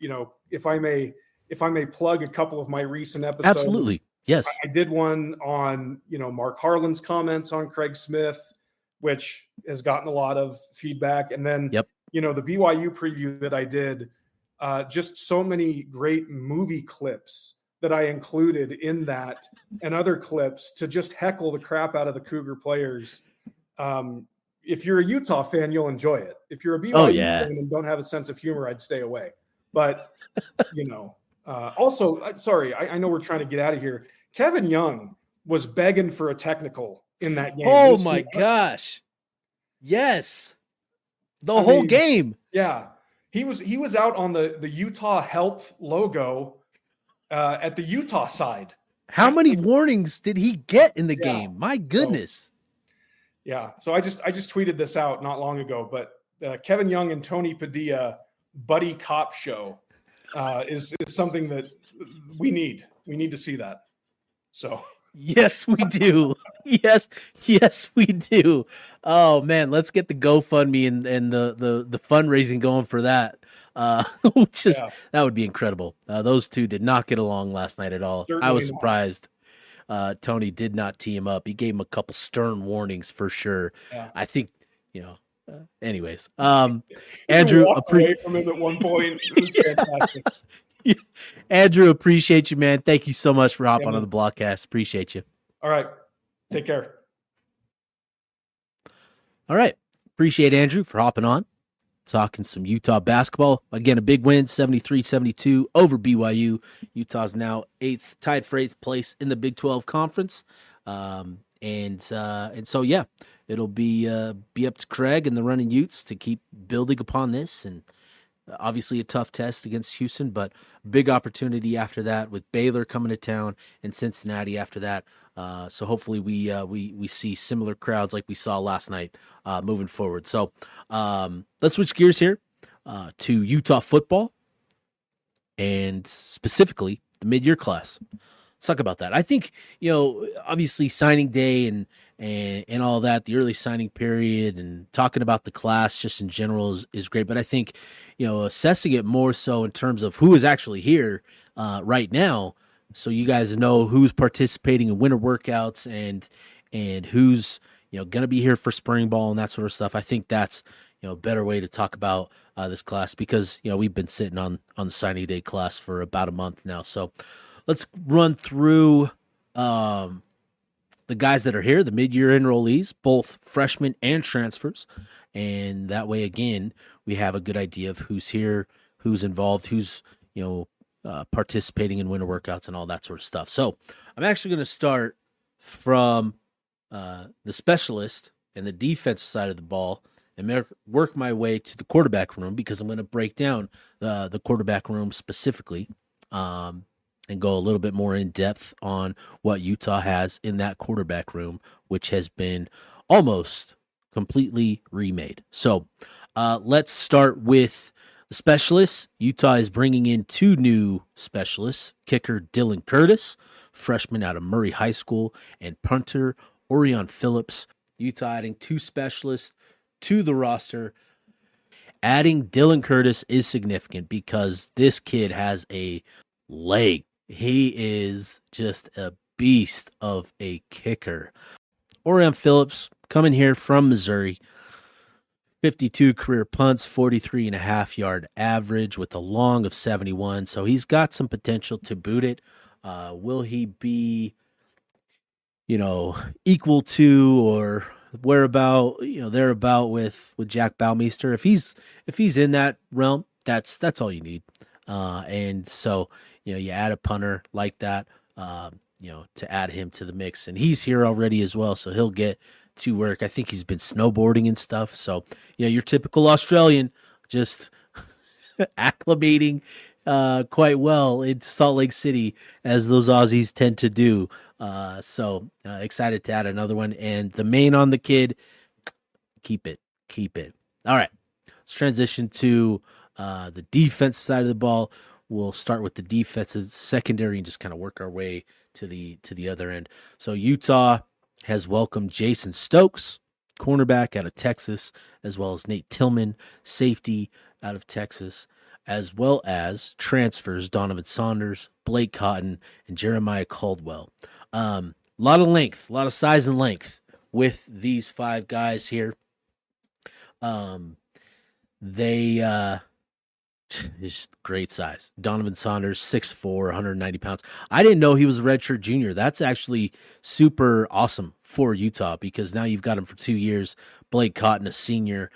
If I may plug a couple of my recent episodes. Absolutely. Yes. I did one on, Mark Harlan's comments on Craig Smith, which has gotten a lot of feedback. And then, the BYU preview that I did, just so many great movie clips that I included in that and other clips to just heckle the crap out of the Cougar players. If you're a Utah fan, you'll enjoy it. If you're a BYU fan and don't have a sense of humor, I'd stay away. But, also, sorry, I know we're trying to get out of here. Kevin Young was begging for a technical in that game. Oh my gosh. Yes. The whole game. Yeah. He was out on the Utah Health logo at the Utah side. How many warnings did he get in the game? My goodness. So I just tweeted this out not long ago, but Kevin Young and Tony Padilla buddy cop show is something that we need. We need to see that. So yes, we do. Yes, we do. Oh man, let's get the GoFundMe and the fundraising going for that. That would be incredible. Those two did not get along last night at all. Certainly I was surprised. Tony did not tee him up. He gave him a couple stern warnings for sure. Yeah. I think, anyways, Andrew away from him at one point. It was fantastic. Andrew, appreciate you, man. Thank you so much for hopping on the Blockcast. Appreciate you. All right. Take care. All right. Appreciate Andrew for hopping on. Talking some Utah basketball. Again, a big win, 73-72 over BYU. Utah's now tied for 8th place in the Big 12 Conference. And so, yeah, it'll be up to Craig and the Runnin Utes to keep building upon this. And obviously a tough test against Houston, but big opportunity after that with Baylor coming to town and Cincinnati after that. So hopefully we see similar crowds like we saw last night moving forward. So let's switch gears here to Utah football and specifically the mid-year class. Let's talk about that. I think, obviously signing day and all that, the early signing period and talking about the class just in general is great. But I think, assessing it more so in terms of who is actually here right now, so you guys know who's participating in winter workouts and who's going to be here for spring ball and that sort of stuff. I think that's a better way to talk about this class because we've been sitting on the signing day class for about a month now. So let's run through the guys that are here, the mid-year enrollees, both freshmen and transfers, And that way, again, we have a good idea of who's here, who's involved, who's, participating in winter workouts and all that sort of stuff. So I'm actually going to start from the specialist and the defensive side of the ball and work my way to the quarterback room, because I'm going to break down the quarterback room specifically, and go a little bit more in depth on what Utah has in that quarterback room, which has been almost completely remade. So let's start with the specialists. Utah is bringing in 2 new specialists: kicker Dylan Curtis, freshman out of Murray High School, and punter Orion Phillips. Utah adding 2 specialists to the roster. Adding Dylan Curtis is significant because this kid has a leg. He is just a beast of a kicker. Orion Phillips coming here from Missouri. 52 career punts, 43.5-yard average with a long of 71. So he's got some potential to boot it. Will he be, equal to or thereabout with Jack Baumeister? If he's in that realm, that's all you need. And so, you add a punter like that, to add him to the mix, and he's here already as well. So he'll get to work. I think he's been snowboarding and stuff. So, your typical Australian, just acclimating quite well into Salt Lake City, as those Aussies tend to do. So excited to add another one. And the main on the kid, keep it. All right, let's transition to the defense side of the ball. We'll start with the defensive secondary and just kind of work our way to the other end. So Utah has welcomed Jason Stokes, cornerback out of Texas, as well as Nate Tillman, safety out of Texas, as well as transfers Donovan Saunders, Blake Cotton, and Jeremiah Caldwell. A lot of length, a lot of size and length with these 5 guys here. Just great size. Donovan Saunders, 6'4", 190 pounds. I didn't know he was a redshirt junior. That's actually super awesome for Utah, because now you've got him for 2 years. Blake Cotton, a senior.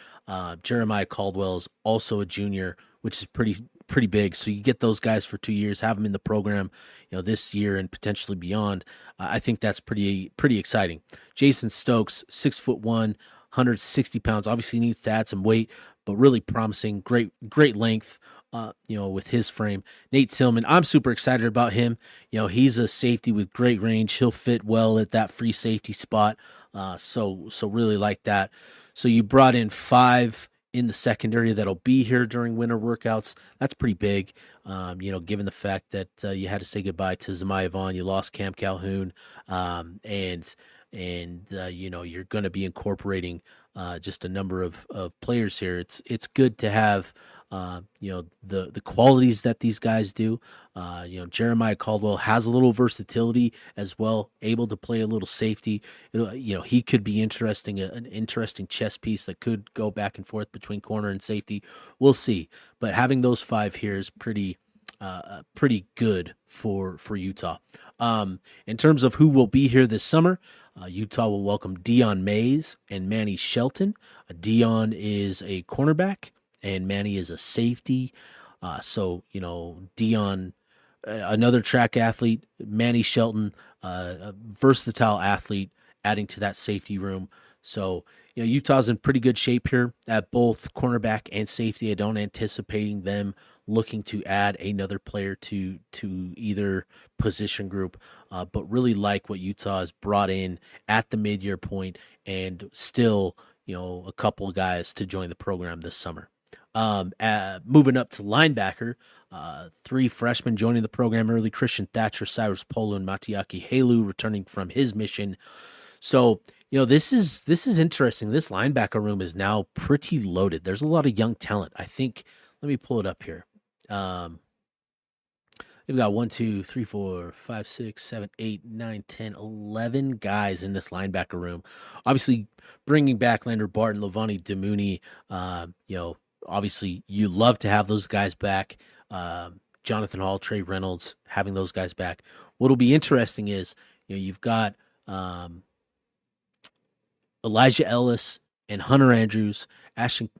Jeremiah Caldwell is also a junior, which is pretty big. So you get those guys for 2 years, have them in the program, this year and potentially beyond. I think that's pretty exciting. Jason Stokes, 6'1", 160 pounds. Obviously needs to add some weight, but really promising. Great length, with his frame. Nate Tillman, I'm super excited about him. He's a safety with great range. He'll fit well at that free safety spot. So really like that. So you brought in 5 in the secondary that'll be here during winter workouts. That's pretty big, given the fact that you had to say goodbye to Zemiah Vaughn. You lost Cam Calhoun, and you're going to be incorporating just a number of players here. It's good to have the qualities that these guys do. Jeremiah Caldwell has a little versatility as well, able to play a little safety. He could be an interesting chess piece that could go back and forth between corner and safety. We'll see. But having those 5 here is pretty good for Utah. In terms of who will be here this summer, Utah will welcome Dion Mays and Manny Shelton. Dion is a cornerback and Manny is a safety. So Dion, another track athlete, Manny Shelton, a versatile athlete, adding to that safety room. So, Utah's in pretty good shape here at both cornerback and safety. I don't anticipating them looking to add another player to either position group, but really like what Utah has brought in at the mid-year point, and still, a couple of guys to join the program this summer. Moving up to linebacker, 3 freshmen joining the program early: Christian Thatcher, Cyrus Polo, and Matiaki Halu returning from his mission. So, this is interesting. This linebacker room is now pretty loaded. There's a lot of young talent. I think, let me pull it up here. We've got 1, 2, 3, 4, 5, 6, 7, 8, 9, 10, 11 guys in this linebacker room. Obviously, bringing back Lander Barton, Levani Demooney, obviously you love to have those guys back. Jonathan Hall, Trey Reynolds, having those guys back. What'll be interesting is, you've got Elijah Ellis and Hunter Andrews Ashton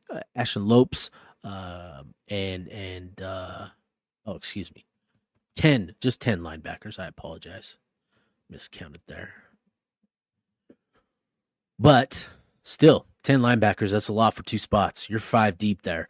Lopes, excuse me, 10 linebackers. I apologize, miscounted there, but still 10 linebackers. That's a lot for 2 spots. You're 5 deep there.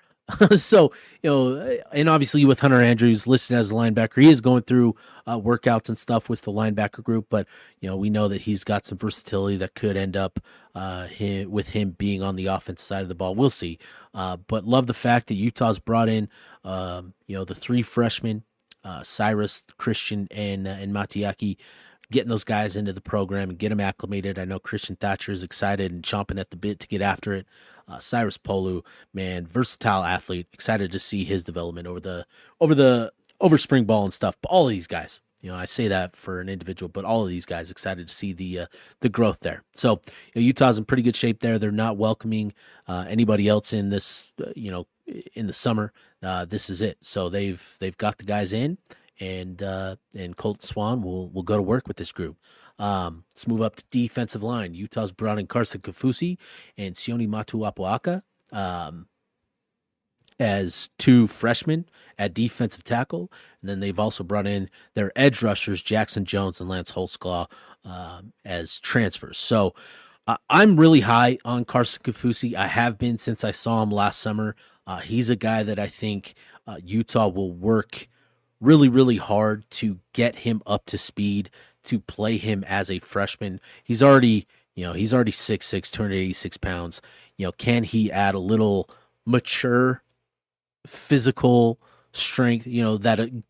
So, and obviously with Hunter Andrews listed as a linebacker, he is going through workouts and stuff with the linebacker group, but, we know that he's got some versatility that could end up with him being on the offensive side of the ball. We'll see. But love the fact that Utah's brought in, the 3 freshmen, Cyrus, Christian, and Matiaki, getting those guys into the program and get them acclimated. I know Christian Thatcher is excited and chomping at the bit to get after it. Cyrus Polu, man, versatile athlete. Excited to see his development over spring ball and stuff. But all of these guys, I say that for an individual, but all of these guys excited to see the growth there. So Utah's in pretty good shape there. They're not welcoming anybody else in this, in the summer. This is it. So they've got the guys in. And Colt Swan will go to work with this group. Let's move up to defensive line. Utah's brought in Carson Kafusi and Sione Matuapuaka as 2 freshmen at defensive tackle. And then they've also brought in their edge rushers, Jackson Jones and Lance Holtzclaw, as transfers. So I'm really high on Carson Kafusi. I have been since I saw him last summer. He's a guy that I think Utah will work really, really hard to get him up to speed, to play him as a freshman. He's already 6'6", 286 pounds. Can he add a little mature physical strength, that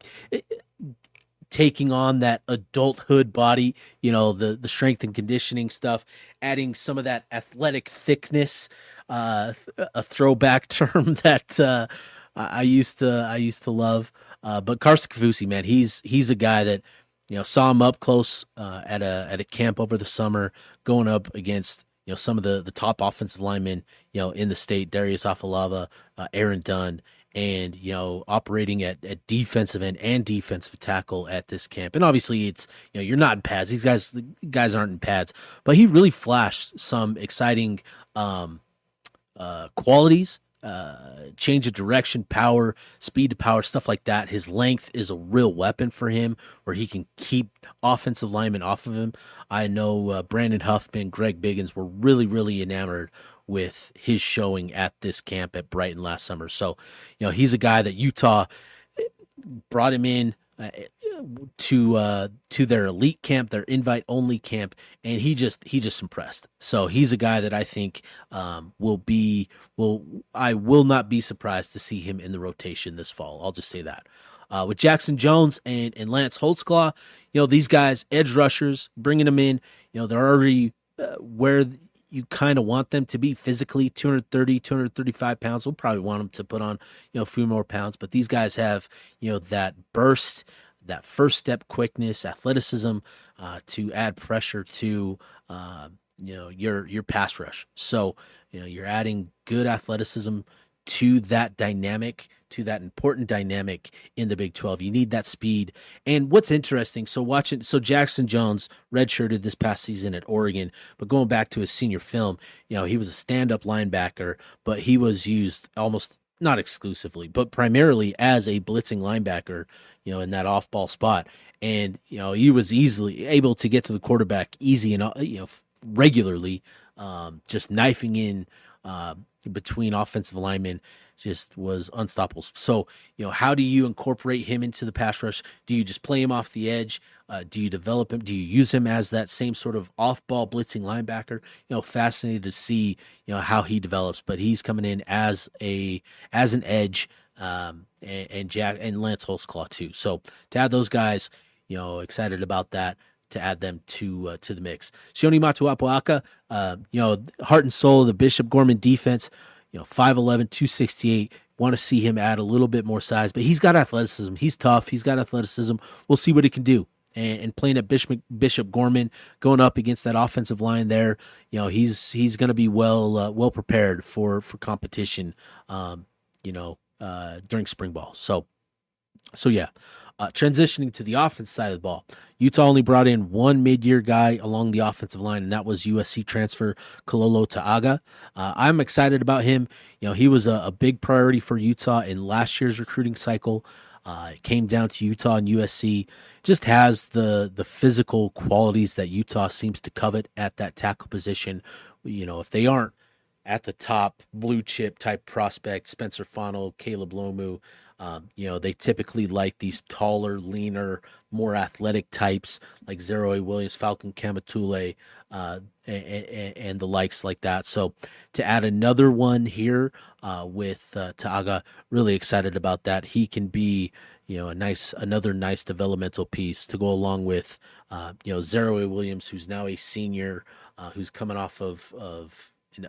taking on that adulthood body, the strength and conditioning stuff, adding some of that athletic thickness, a throwback term that I used to love. But Carson Kafusi, man, he's a guy that, saw him up close at a camp over the summer, going up against, some of the top offensive linemen, in the state, Darius Afalava, Aaron Dunn, and, operating at defensive end and defensive tackle at this camp. And obviously it's, you're not in pads. The guys aren't in pads, but he really flashed some exciting qualities. Change of direction, power, speed to power, stuff like that. His length is a real weapon for him where he can keep offensive linemen off of him. I know Brandon Huffman, Greg Biggins were really, really enamored with his showing at this camp at Brighton last summer. So, he's a guy that Utah brought him in to their elite camp, their invite only camp, and he just impressed. So he's a guy that I think I will not be surprised to see him in the rotation this fall. I'll just say that. With Jackson Jones and Lance Holtzclaw, these guys, edge rushers, bringing them in, they're already where you kind of want them to be physically, 230, 235 pounds. We'll probably want them to put on, a few more pounds, but these guys have, that burst, that first step quickness, athleticism, to add pressure to, your pass rush. So, you're adding good athleticism to that dynamic, to that important dynamic in the Big 12. You need that speed. And what's interesting, so Jackson Jones redshirted this past season at Oregon, but going back to his senior film, he was a stand-up linebacker, but he was used almost not exclusively, but primarily as a blitzing linebacker, in that off-ball spot. And, he was easily able to get to the quarterback easy and, regularly, just knifing in between offensive linemen, just was unstoppable. So, how do you incorporate him into the pass rush? Do you just play him off the edge? Do you develop him? Do you use him as that same sort of off-ball blitzing linebacker? Fascinated to see, how he develops. But he's coming in as an edge, and Jack and Lance Holtzclaw too. So to add those guys, excited about that, to add them to the mix. Sione Matuapuaka, heart and soul of the Bishop Gorman defense, 5'11", 268. Want to see him add a little bit more size, but he's got athleticism. He's tough. He's got athleticism. We'll see what he can do. And playing at Bishop Gorman, going up against that offensive line there, he's going to be well prepared for competition, during spring ball. So yeah. Transitioning to the offense side of the ball, Utah only brought in one mid-year guy along the offensive line, and that was USC transfer Kalolo Ta'aga. I'm excited about him. He was a big priority for Utah in last year's recruiting cycle. It came down to Utah and USC. Just has the physical qualities that Utah seems to covet at that tackle position. If they aren't at the top blue chip type prospect, Spencer Fano, Caleb Lomu, they typically like these taller, leaner, more athletic types like Zeroy Williams, Falcon Kamatule, and the likes like that. So to add another one here with Ta'aga, really excited about that. He can be, another nice developmental piece to go along with, Zeroy Williams, who's now a senior, who's coming off of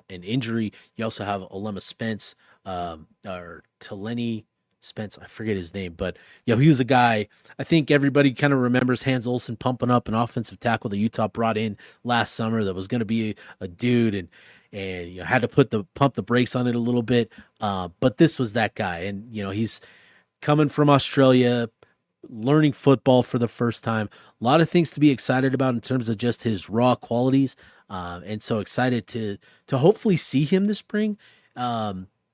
an injury. You also have Olema Spence, or Taleni Spence, I forget his name, but he was a guy. I think everybody kind of remembers Hans Olsen pumping up an offensive tackle that Utah brought in last summer that was going to be a dude, and had to pump the brakes on it a little bit. But this was that guy, and he's coming from Australia, learning football for the first time. A lot of things to be excited about in terms of just his raw qualities, and so excited to hopefully see him this spring.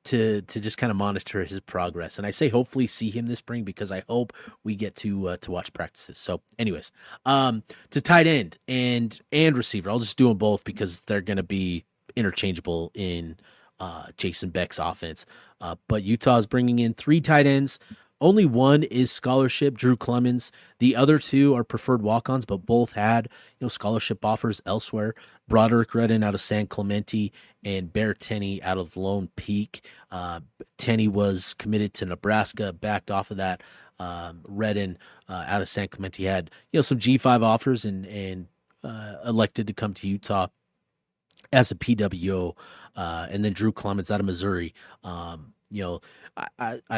To just kind of monitor his progress. And I say hopefully see him this spring because I hope we get to watch practices. So anyways, to tight end and receiver, I'll just do them both because they're going to be interchangeable in Jason Beck's offense. But Utah is bringing in 3 tight ends. Only one is scholarship, Drew Clemens. The other 2 are preferred walk-ons, but both had scholarship offers elsewhere. Broderick Redden out of San Clemente and Bear Tenney out of Lone Peak. Tenney was committed to Nebraska, backed off of that. Redden out of San Clemente had some G5 offers and elected to come to Utah as a PWO. And then Drew Clemens out of Missouri. I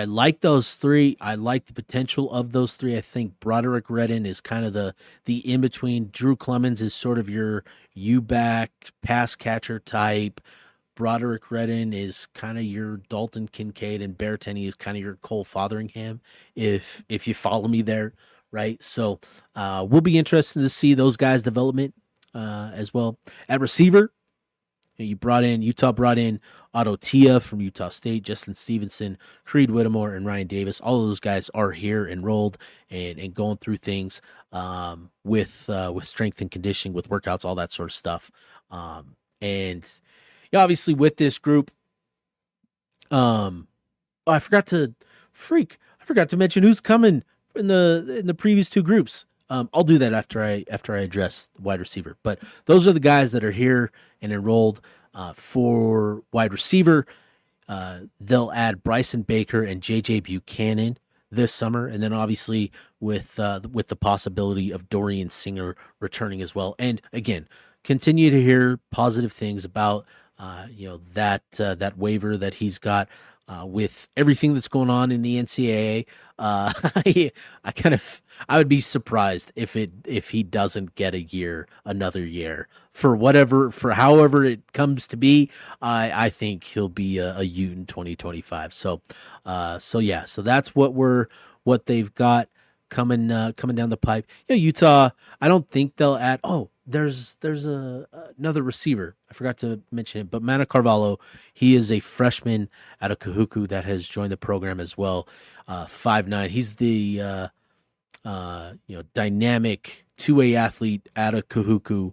like those 3. I like the potential of those 3. I think Broderick Redden is kind of the in-between. Drew Clemens is sort of your U-back pass catcher type. Broderick Redden is kind of your Dalton Kincaid, and Bear Tenney is kind of your Cole Fotheringham, if you follow me there, right? So we'll be interested to see those guys' development as well. At receiver, Utah brought in Otto Tia from Utah State, Justin Stevenson, Creed Whittemore, and Ryan Davis. All of those guys are here enrolled and going through things with strength and conditioning, with workouts, all that sort of stuff. And obviously with this group, I forgot to mention who's coming in the previous 2 groups. I'll do that after I address wide receiver. But those are the guys that are here and enrolled for wide receiver. They'll add Bryson Baker and JJ Buchanan this summer, and then obviously with the possibility of Dorian Singer returning as well. And again, continue to hear positive things about that waiver that he's got. With everything that's going on in the NCAA, I would be surprised if he doesn't get another year for however it comes to be. I think he'll be a Ute in 2025. So that's what they've got coming down the pipe. Utah, I don't think they'll add. Oh, there's another receiver. I forgot to mention it, but Mana Carvalho, he is a freshman out of Kahuku that has joined the program as well. 5'9". He's the dynamic 2A athlete out of Kahuku,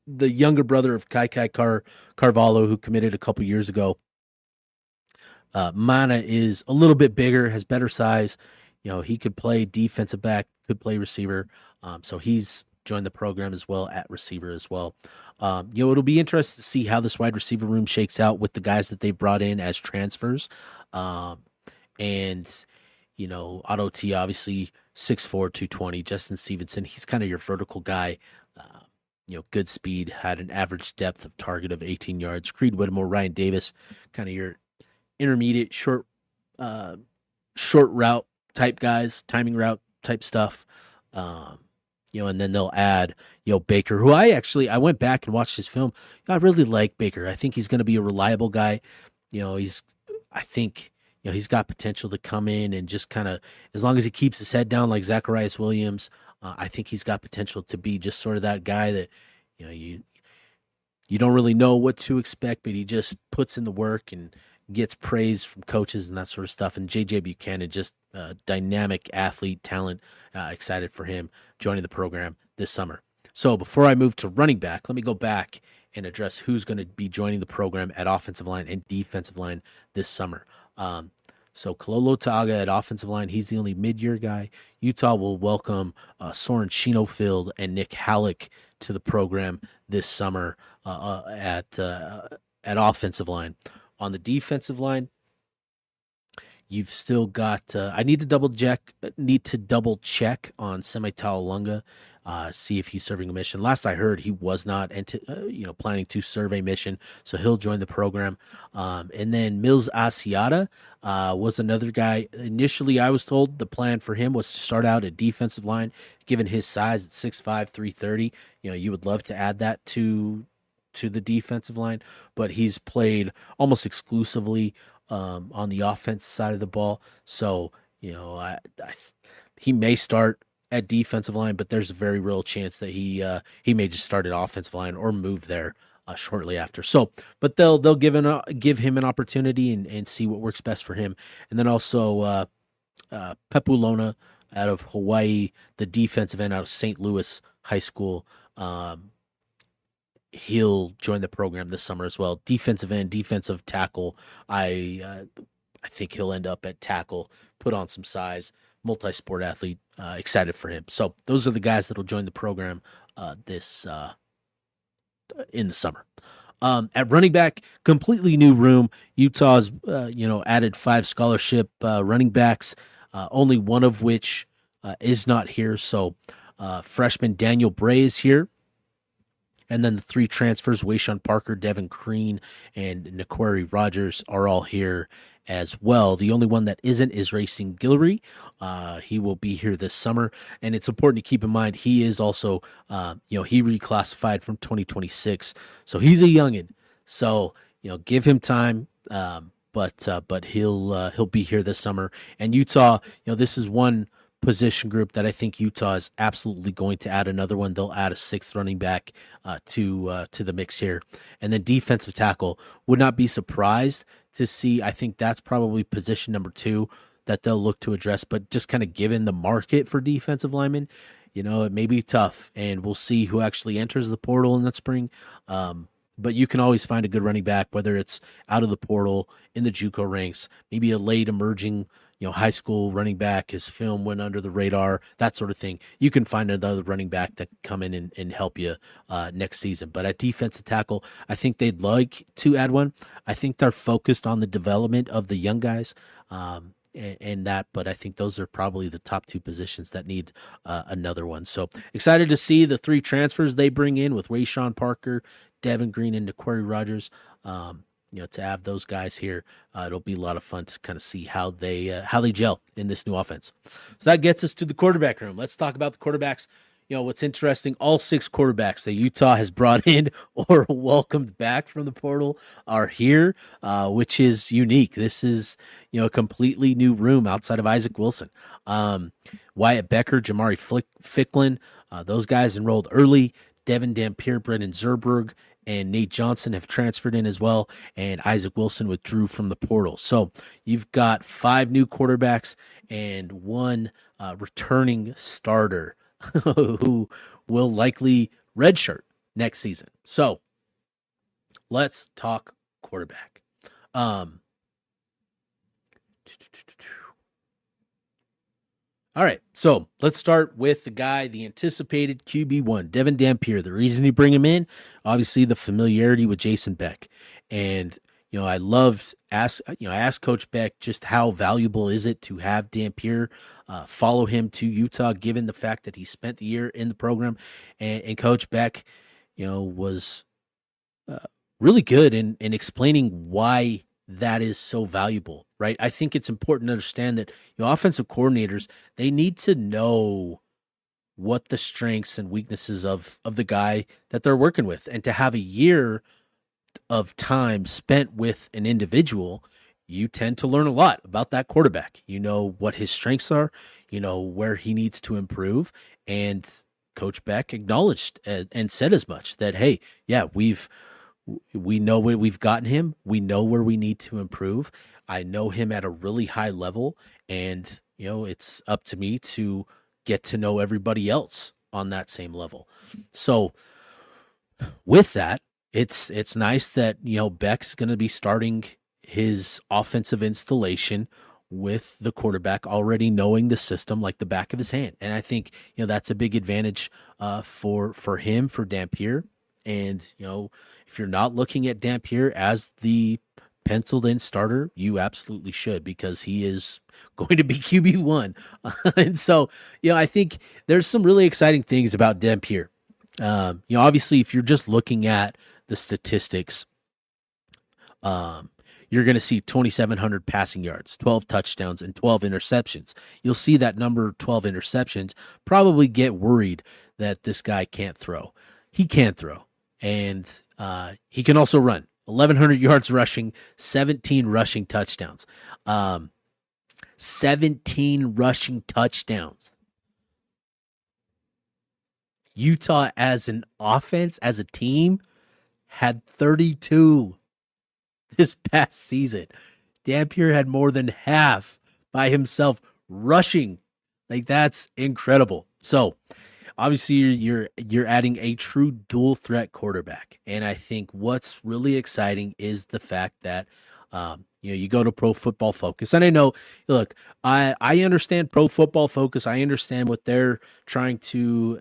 the younger brother of Kai Carvalho, who committed a couple years ago. Mana is a little bit bigger, has better size. He could play defensive back, could play receiver. So he's joined the program as well at receiver as well. It'll be interesting to see how this wide receiver room shakes out with the guys that they've brought in as transfers. Otto T, obviously 6'4", 220. Justin Stevenson, he's kind of your vertical guy. Good speed, had an average depth of target of 18 yards. Creed Whittemore, Ryan Davis, kind of your intermediate short route type guys, timing route type stuff. And then they'll add, Baker, who I went back and watched his film. I really like Baker. I think he's going to be a reliable guy. I think, he's got potential to come in and just kind of, as long as he keeps his head down like Zacharias Williams, I think he's got potential to be just sort of that guy that, you don't really know what to expect, but he just puts in the work and gets praise from coaches and that sort of stuff. And J.J. Buchanan, just dynamic athlete, talent, excited for him joining the program this summer. So before I move to running back, let me go back and address who's going to be joining the program at offensive line and defensive line this summer. So Kalolo Taga at offensive line, he's the only mid-year guy. Utah will welcome Soren Schenofield and Nick Halleck to the program this summer at offensive line. On the defensive line, you've still got. I need to double check on Semi Taulunga, see if he's serving a mission. Last I heard, he was not, planning to serve a mission, so he'll join the program. And then Mills Asiata was another guy. Initially, I was told the plan for him was to start out at defensive line, given his size at 6'5", 330. You would love to add that to the defensive line, but he's played almost exclusively on the offense side of the ball. So, he may start at defensive line, but there's a very real chance that he may just start at offensive line or move there shortly after. So, but they'll give him an opportunity and see what works best for him. And then also Pepulona out of Hawaii, the defensive end out of St. Louis High School. He'll join the program this summer as well. Defensive end, defensive tackle. I think he'll end up at tackle, put on some size, multi-sport athlete, excited for him. So those are the guys that will join the program in the summer. At running back, completely new room. Utah's, added 5 scholarship running backs, only one of which is not here. So freshman Daniel Bray is here. And then the 3 transfers, Wayshawn Parker, Devin Green, and Naquari Rogers are all here as well. The only one that isn't is Racing Guillory. He will be here this summer. And it's important to keep in mind, he is also, he reclassified from 2026. So he's a youngin'. So, give him time. But he'll be here this summer. And Utah, this is one position group that I think Utah is absolutely going to add another one. They'll add a 6th running back to the mix here. And then defensive tackle, would not be surprised to see. I think that's probably position number 2 that they'll look to address, but just kind of given the market for defensive linemen, it may be tough, and we'll see who actually enters the portal in the spring. But you can always find a good running back, whether it's out of the portal, in the JUCO ranks, maybe a late emerging high school running back, his film went under the radar, that sort of thing. You can find another running back that can come in and help you next season. But at defensive tackle, I think they'd like to add one. I think they're focused on the development of the young guys and that, but I think those are probably the top 2 positions that need another one. So excited to see the 3 transfers they bring in with Wayshawn Parker, Devin Green, and Naquari Rogers. To have those guys here, it'll be a lot of fun to kind of see how they gel in this new offense. So that gets us to the quarterback room. Let's talk about the quarterbacks. What's interesting, all 6 quarterbacks that Utah has brought in or welcomed back from the portal are here, which is unique. This is, a completely new room outside of Isaac Wilson. Wyatt Becker, Jamari Ficklin, those guys enrolled early. Devin Dampier, Brendan Zerberg, and Nate Johnson have transferred in as well, and Isaac Wilson withdrew from the portal. So you've got 5 new quarterbacks and 1 returning starter who will likely redshirt next season. So let's talk quarterback. All right, so let's start with the anticipated QB1, Devin Dampier. The reason you bring him in, obviously the familiarity with Jason Beck. And, I asked Coach Beck just how valuable is it to have Dampier follow him to Utah, given the fact that he spent the year in the program. And Coach Beck, was really good in explaining why that is so valuable, right? I think it's important to understand that offensive coordinators, they need to know what the strengths and weaknesses of the guy that they're working with, and to have a year of time spent with an individual you tend to learn a lot about that quarterback. You know what his strengths are, you know where he needs to improve, and Coach Beck acknowledged and said as much that, hey, yeah, we know where we've gotten him. We know where we need to improve. I know him at a really high level, and it's up to me to get to know everybody else on that same level. So with that, it's nice that Beck's going to be starting his offensive installation with the quarterback already knowing the system like the back of his hand, and I think that's a big advantage for him, for Dampier. And if you're not looking at Dampier as the penciled in starter, you absolutely should, because he is going to be QB1. And so, I think there's some really exciting things about Dampier. Obviously, if you're just looking at the statistics, you're going to see 2,700 passing yards, 12 touchdowns, and 12 interceptions. You'll see that number 12 interceptions, probably get worried that this guy can't throw. He can throw, and he can also run. 1,100 yards rushing, 17 rushing touchdowns. 17 rushing touchdowns. Utah as an offense, as a team, had 32 this past season. Dampier had more than half by himself rushing. Like, that's incredible. So obviously you're adding a true dual threat quarterback. And I think what's really exciting is the fact that you go to Pro Football Focus. And I know, look, I understand Pro Football Focus. I understand what they're trying to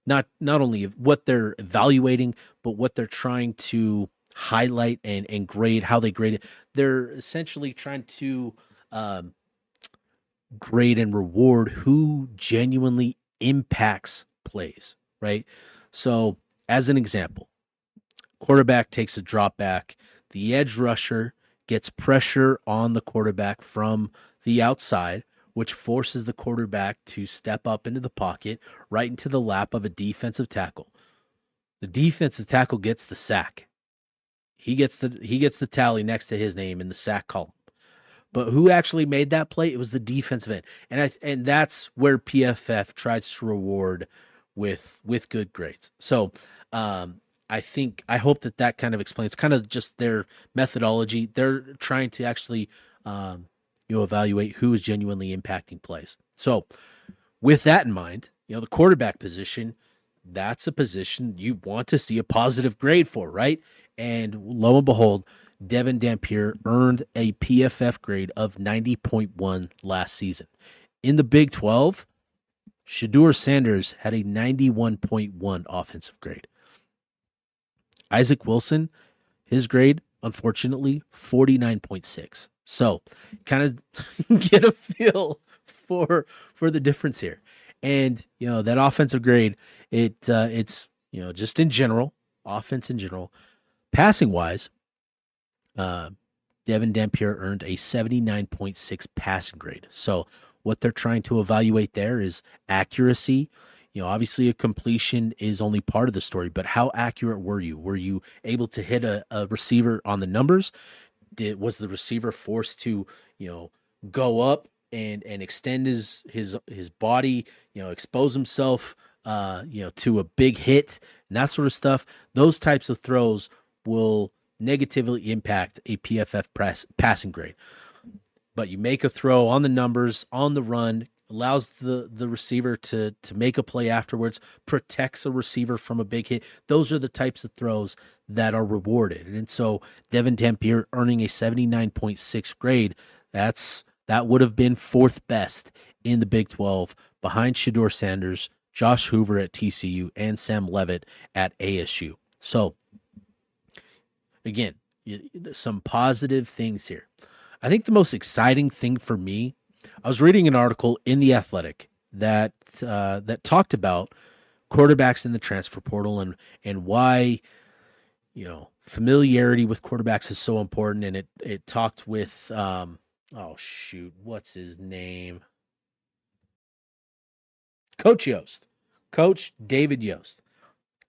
not only what they're evaluating, but what they're trying to highlight and grade, how they grade it. They're essentially trying to grade and reward who genuinely impacts plays, right? So as an example, quarterback takes a drop back, the edge rusher gets pressure on the quarterback from the outside, which forces the quarterback to step up into the pocket right into the lap of a defensive tackle. The defensive tackle gets the sack. He gets the tally next to his name in the sack column. But who actually made that play? It was the defensive end. And that's where PFF tries to reward with good grades. So I hope that kind of explains kind of just their methodology. They're trying to actually evaluate who is genuinely impacting plays. So with that in mind, the quarterback position, that's a position you want to see a positive grade for, right? And lo and behold, Devin Dampier earned a PFF grade of 90.1 last season. In the Big 12, Shedeur Sanders had a 91.1 offensive grade. Isaac Wilson, his grade, unfortunately, 49.6. So kind of get a feel for the difference here. And, that offensive grade, it's just in general, offense in general, passing wise, Devin Dampier earned a 79.6 passing grade. So what they're trying to evaluate there is accuracy. Obviously a completion is only part of the story, but how accurate were you? Were you able to hit a receiver on the numbers? Was the receiver forced to, go up and extend his body, expose himself, to a big hit and that sort of stuff? Those types of throws will negatively impact a PFF passing grade. But you make a throw on the numbers, on the run, allows the receiver to make a play afterwards, protects a receiver from a big hit. Those are the types of throws that are rewarded. And so Devin Dampier earning a 79.6 grade, that would have been fourth best in the Big 12 behind Shedeur Sanders, Josh Hoover at TCU, and Sam Levitt at ASU. So again, some positive things here. I think the most exciting thing for me, I was reading an article in The Athletic that talked about quarterbacks in the transfer portal and why familiarity with quarterbacks is so important. And it talked with what's his name? Coach David Yost.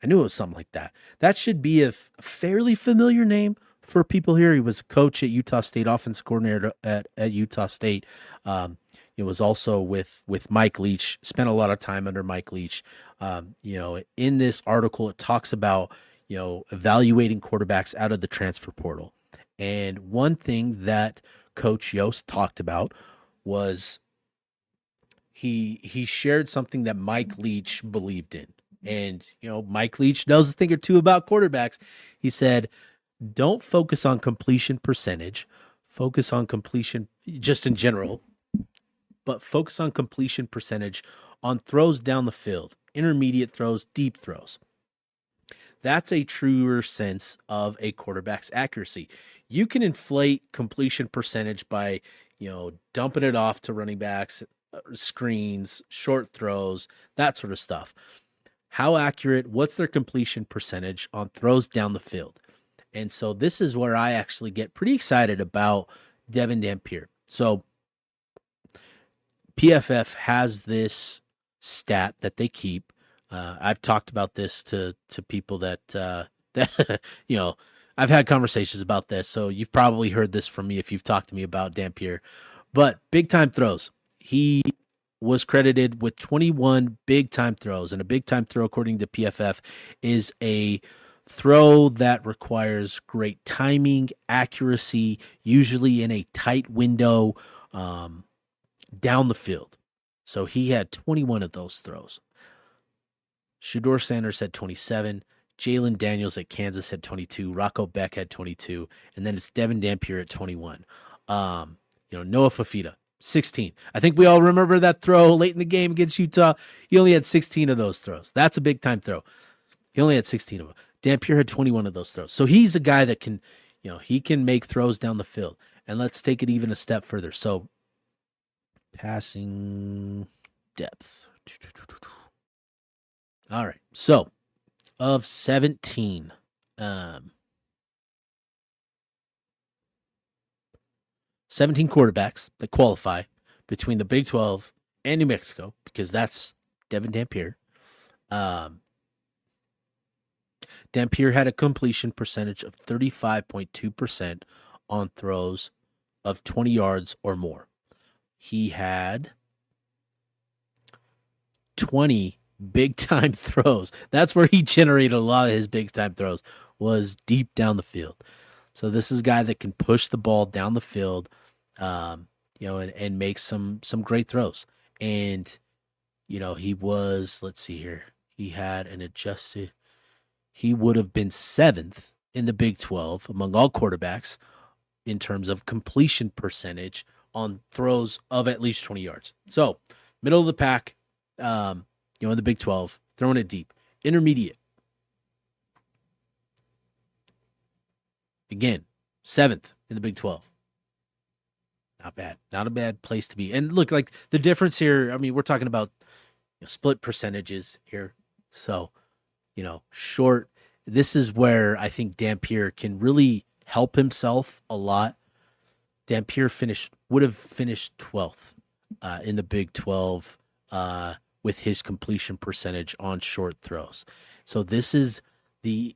I knew it was something like that. That should be a fairly familiar name for people here. He was a coach at Utah State, offensive coordinator at Utah State. It was also with Mike Leach, spent a lot of time under Mike Leach. In this article, it talks about, evaluating quarterbacks out of the transfer portal. And one thing that Coach Yost talked about was he shared something that Mike Leach believed in. And, Mike Leach knows a thing or two about quarterbacks. He said, don't focus on completion percentage, focus on completion just in general, but focus on completion percentage on throws down the field, intermediate throws, deep throws. That's a truer sense of a quarterback's accuracy. You can inflate completion percentage by, dumping it off to running backs, screens, short throws, that sort of stuff. How accurate, what's their completion percentage on throws down the field? And so this is where I actually get pretty excited about Devin Dampier. So PFF has this stat that they keep. I've talked about this to people that I've had conversations about this. So you've probably heard this from me if you've talked to me about Dampier. But big time throws. He was credited with 21 big time throws, and a big time throw, according to PFF, is a throw that requires great timing, accuracy, usually in a tight window down the field. So he had 21 of those throws. Shedeur Sanders had 27. Jalen Daniels at Kansas had 22. Rocco Beck had 22. And then it's Devin Dampier at 21. Noah Fafita, 16. I think we all remember that throw late in the game against Utah. He only had 16 of those throws. That's a big time throw. He only had 16 of them. Dampier had 21 of those throws. So he's a guy that can, he can make throws down the field. And let's take it even a step further. So passing depth. All right. So of 17, 17 quarterbacks that qualify between the Big 12 and New Mexico, because that's Devin Dampier. Dampier had a completion percentage of 35.2% on throws of 20 yards or more. He had 20 big-time throws. That's where he generated a lot of his big-time throws, was deep down the field. So this is a guy that can push the ball down the field, and make some great throws. And, he was, let's see here, he had an adjusted, he would have been 7th in the Big 12 among all quarterbacks in terms of completion percentage on throws of at least 20 yards. So middle of the pack, in the Big 12, throwing it deep. Intermediate. Again, 7th in the Big 12. Not bad. Not a bad place to be. And look, like the difference here, we're talking about split percentages here. So, short. This is where I think Dampier can really help himself a lot. Dampier would have finished 12th in the Big 12 with his completion percentage on short throws. So this is the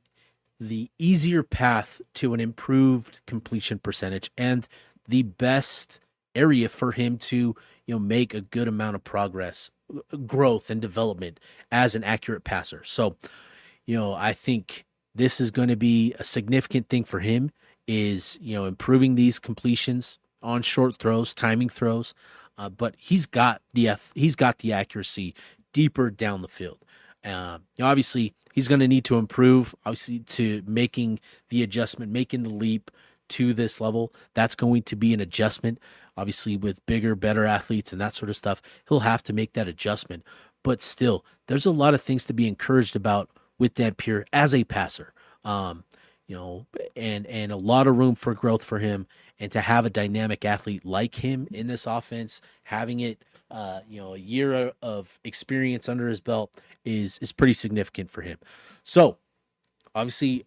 easier path to an improved completion percentage and the best area for him to, make a good amount of progress, growth, and development as an accurate passer. So, I think this is going to be a significant thing for him is, improving these completions on short throws, timing throws. But he's got the accuracy deeper down the field. Obviously, he's going to need to improve, obviously, to making the adjustment, making the leap to this level. That's going to be an adjustment. Obviously, with bigger, better athletes and that sort of stuff, he'll have to make that adjustment. But still, there's a lot of things to be encouraged about with Dampier as a passer. And a lot of room for growth for him. And to have a dynamic athlete like him in this offense, having it, a year of experience under his belt is pretty significant for him. So, obviously,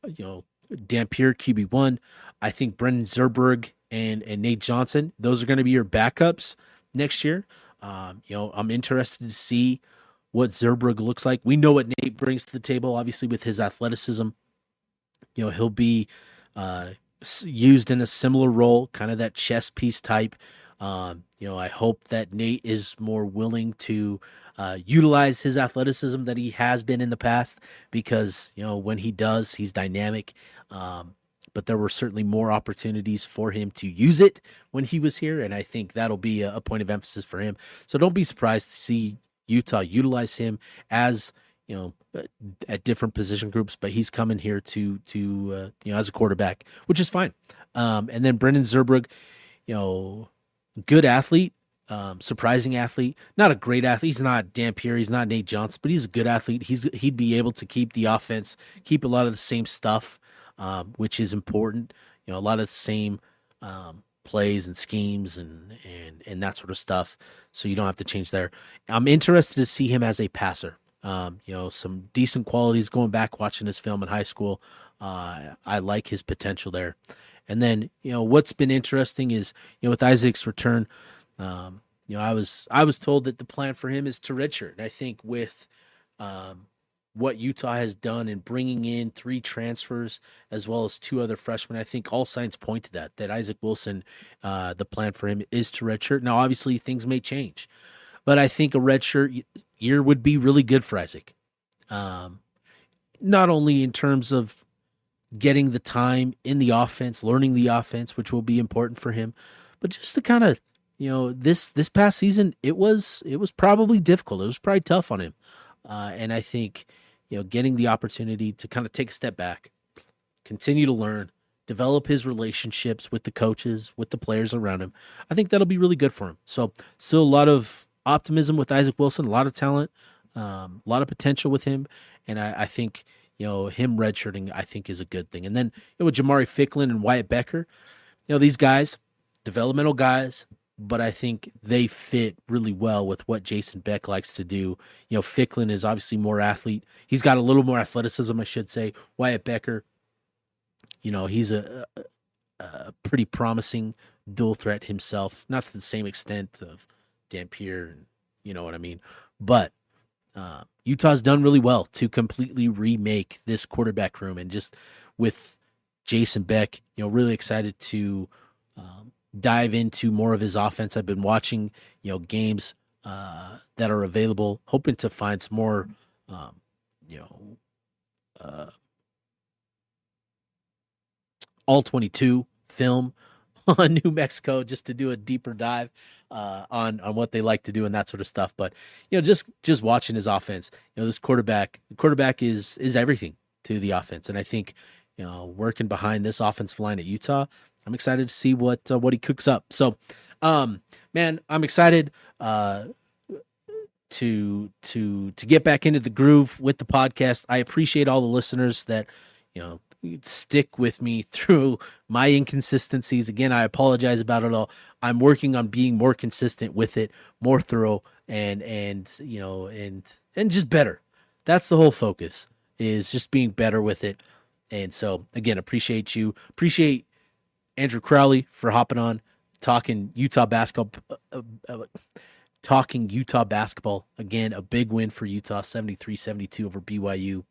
Dampier, QB1. I think Brendan Zerberg and Nate Johnson, those are going to be your backups next year. I'm interested to see what Zerberg looks like. We know what Nate brings to the table, obviously, with his athleticism. He'll be, used in a similar role, kind of that chess piece type. I hope that Nate is more willing to utilize his athleticism that he has been in the past, because when he does, he's dynamic. But there were certainly more opportunities for him to use it when he was here, and I think that'll be a point of emphasis for him. So don't be surprised to see Utah utilize him as at different position groups, but he's coming here to as a quarterback, which is fine. And then Brendan Zurbrugg, good athlete, surprising athlete, not a great athlete. He's not Dan Pierre, he's not Nate Johnson, but he's a good athlete. He'd be able to keep the offense, keep a lot of the same stuff, which is important. A lot of the same plays and schemes and that sort of stuff. So you don't have to change there. I'm interested to see him as a passer. Some decent qualities going back, watching his film in high school. I like his potential there. And then, what's been interesting is, with Isaac's return, I was told that the plan for him is to redshirt. And I think with what Utah has done in bringing in 3 transfers as well as 2 other freshmen, I think all signs point to that Isaac Wilson, the plan for him is to redshirt. Now, obviously, things may change, but I think a redshirt year would be really good for Isaac. Not only in terms of getting the time in the offense, learning the offense, which will be important for him, but just to kind of, this past season, it was probably difficult. It was probably tough on him. And I think, getting the opportunity to kind of take a step back, continue to learn, develop his relationships with the coaches, with the players around him, I think that'll be really good for him. So still a lot of optimism with Isaac Wilson, a lot of talent, a lot of potential with him. And I think, him redshirting, I think, is a good thing. And then with Jamari Ficklin and Wyatt Becker, these guys, developmental guys, but I think they fit really well with what Jason Beck likes to do. Ficklin is obviously more athlete. He's got a little more athleticism, I should say. Wyatt Becker, he's a pretty promising dual threat himself, not to the same extent of Dan Pierre, and you know what I mean. But Utah's done really well to completely remake this quarterback room, and just with Jason Beck, really excited to dive into more of his offense. I've been watching, games that are available, hoping to find some more, all 22 film on New Mexico, just to do a deeper dive on what they like to do and that sort of stuff. But just watching his offense, this quarterback is everything to the offense, and I think working behind this offensive line at Utah, I'm excited to see what he cooks up. So, man, I'm excited to get back into the groove with the podcast. I appreciate all the listeners that stick with me through my inconsistencies. Again, I apologize about it all. I'm working on being more consistent with it, more thorough, and just better. That's the whole focus, is just being better with it. And so, again, appreciate Andrew Crowley for hopping on, talking Utah basketball. Again, a big win for Utah, 73-72 over BYU.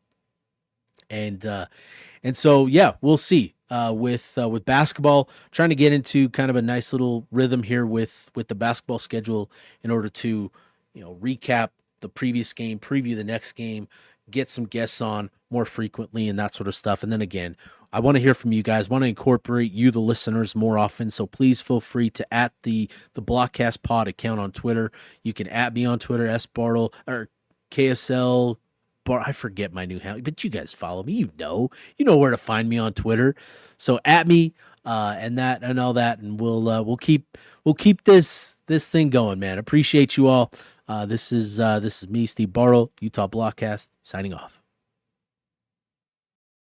And so, yeah, we'll see with basketball, trying to get into kind of a nice little rhythm here with the basketball schedule in order to, recap the previous game, preview the next game, get some guests on more frequently and that sort of stuff. And then again, I want to hear from you guys, want to incorporate you, the listeners, more often. So please feel free to at the Blockcast Pod account on Twitter. You can at me on Twitter, S Bartle or KSL Bar. I forget my new handle, but you guys follow me. You know where to find me on Twitter. So at me and all that, and we'll keep this thing going, man. Appreciate you all. This is me, Steve Bartle, Utah Blockcast, signing off.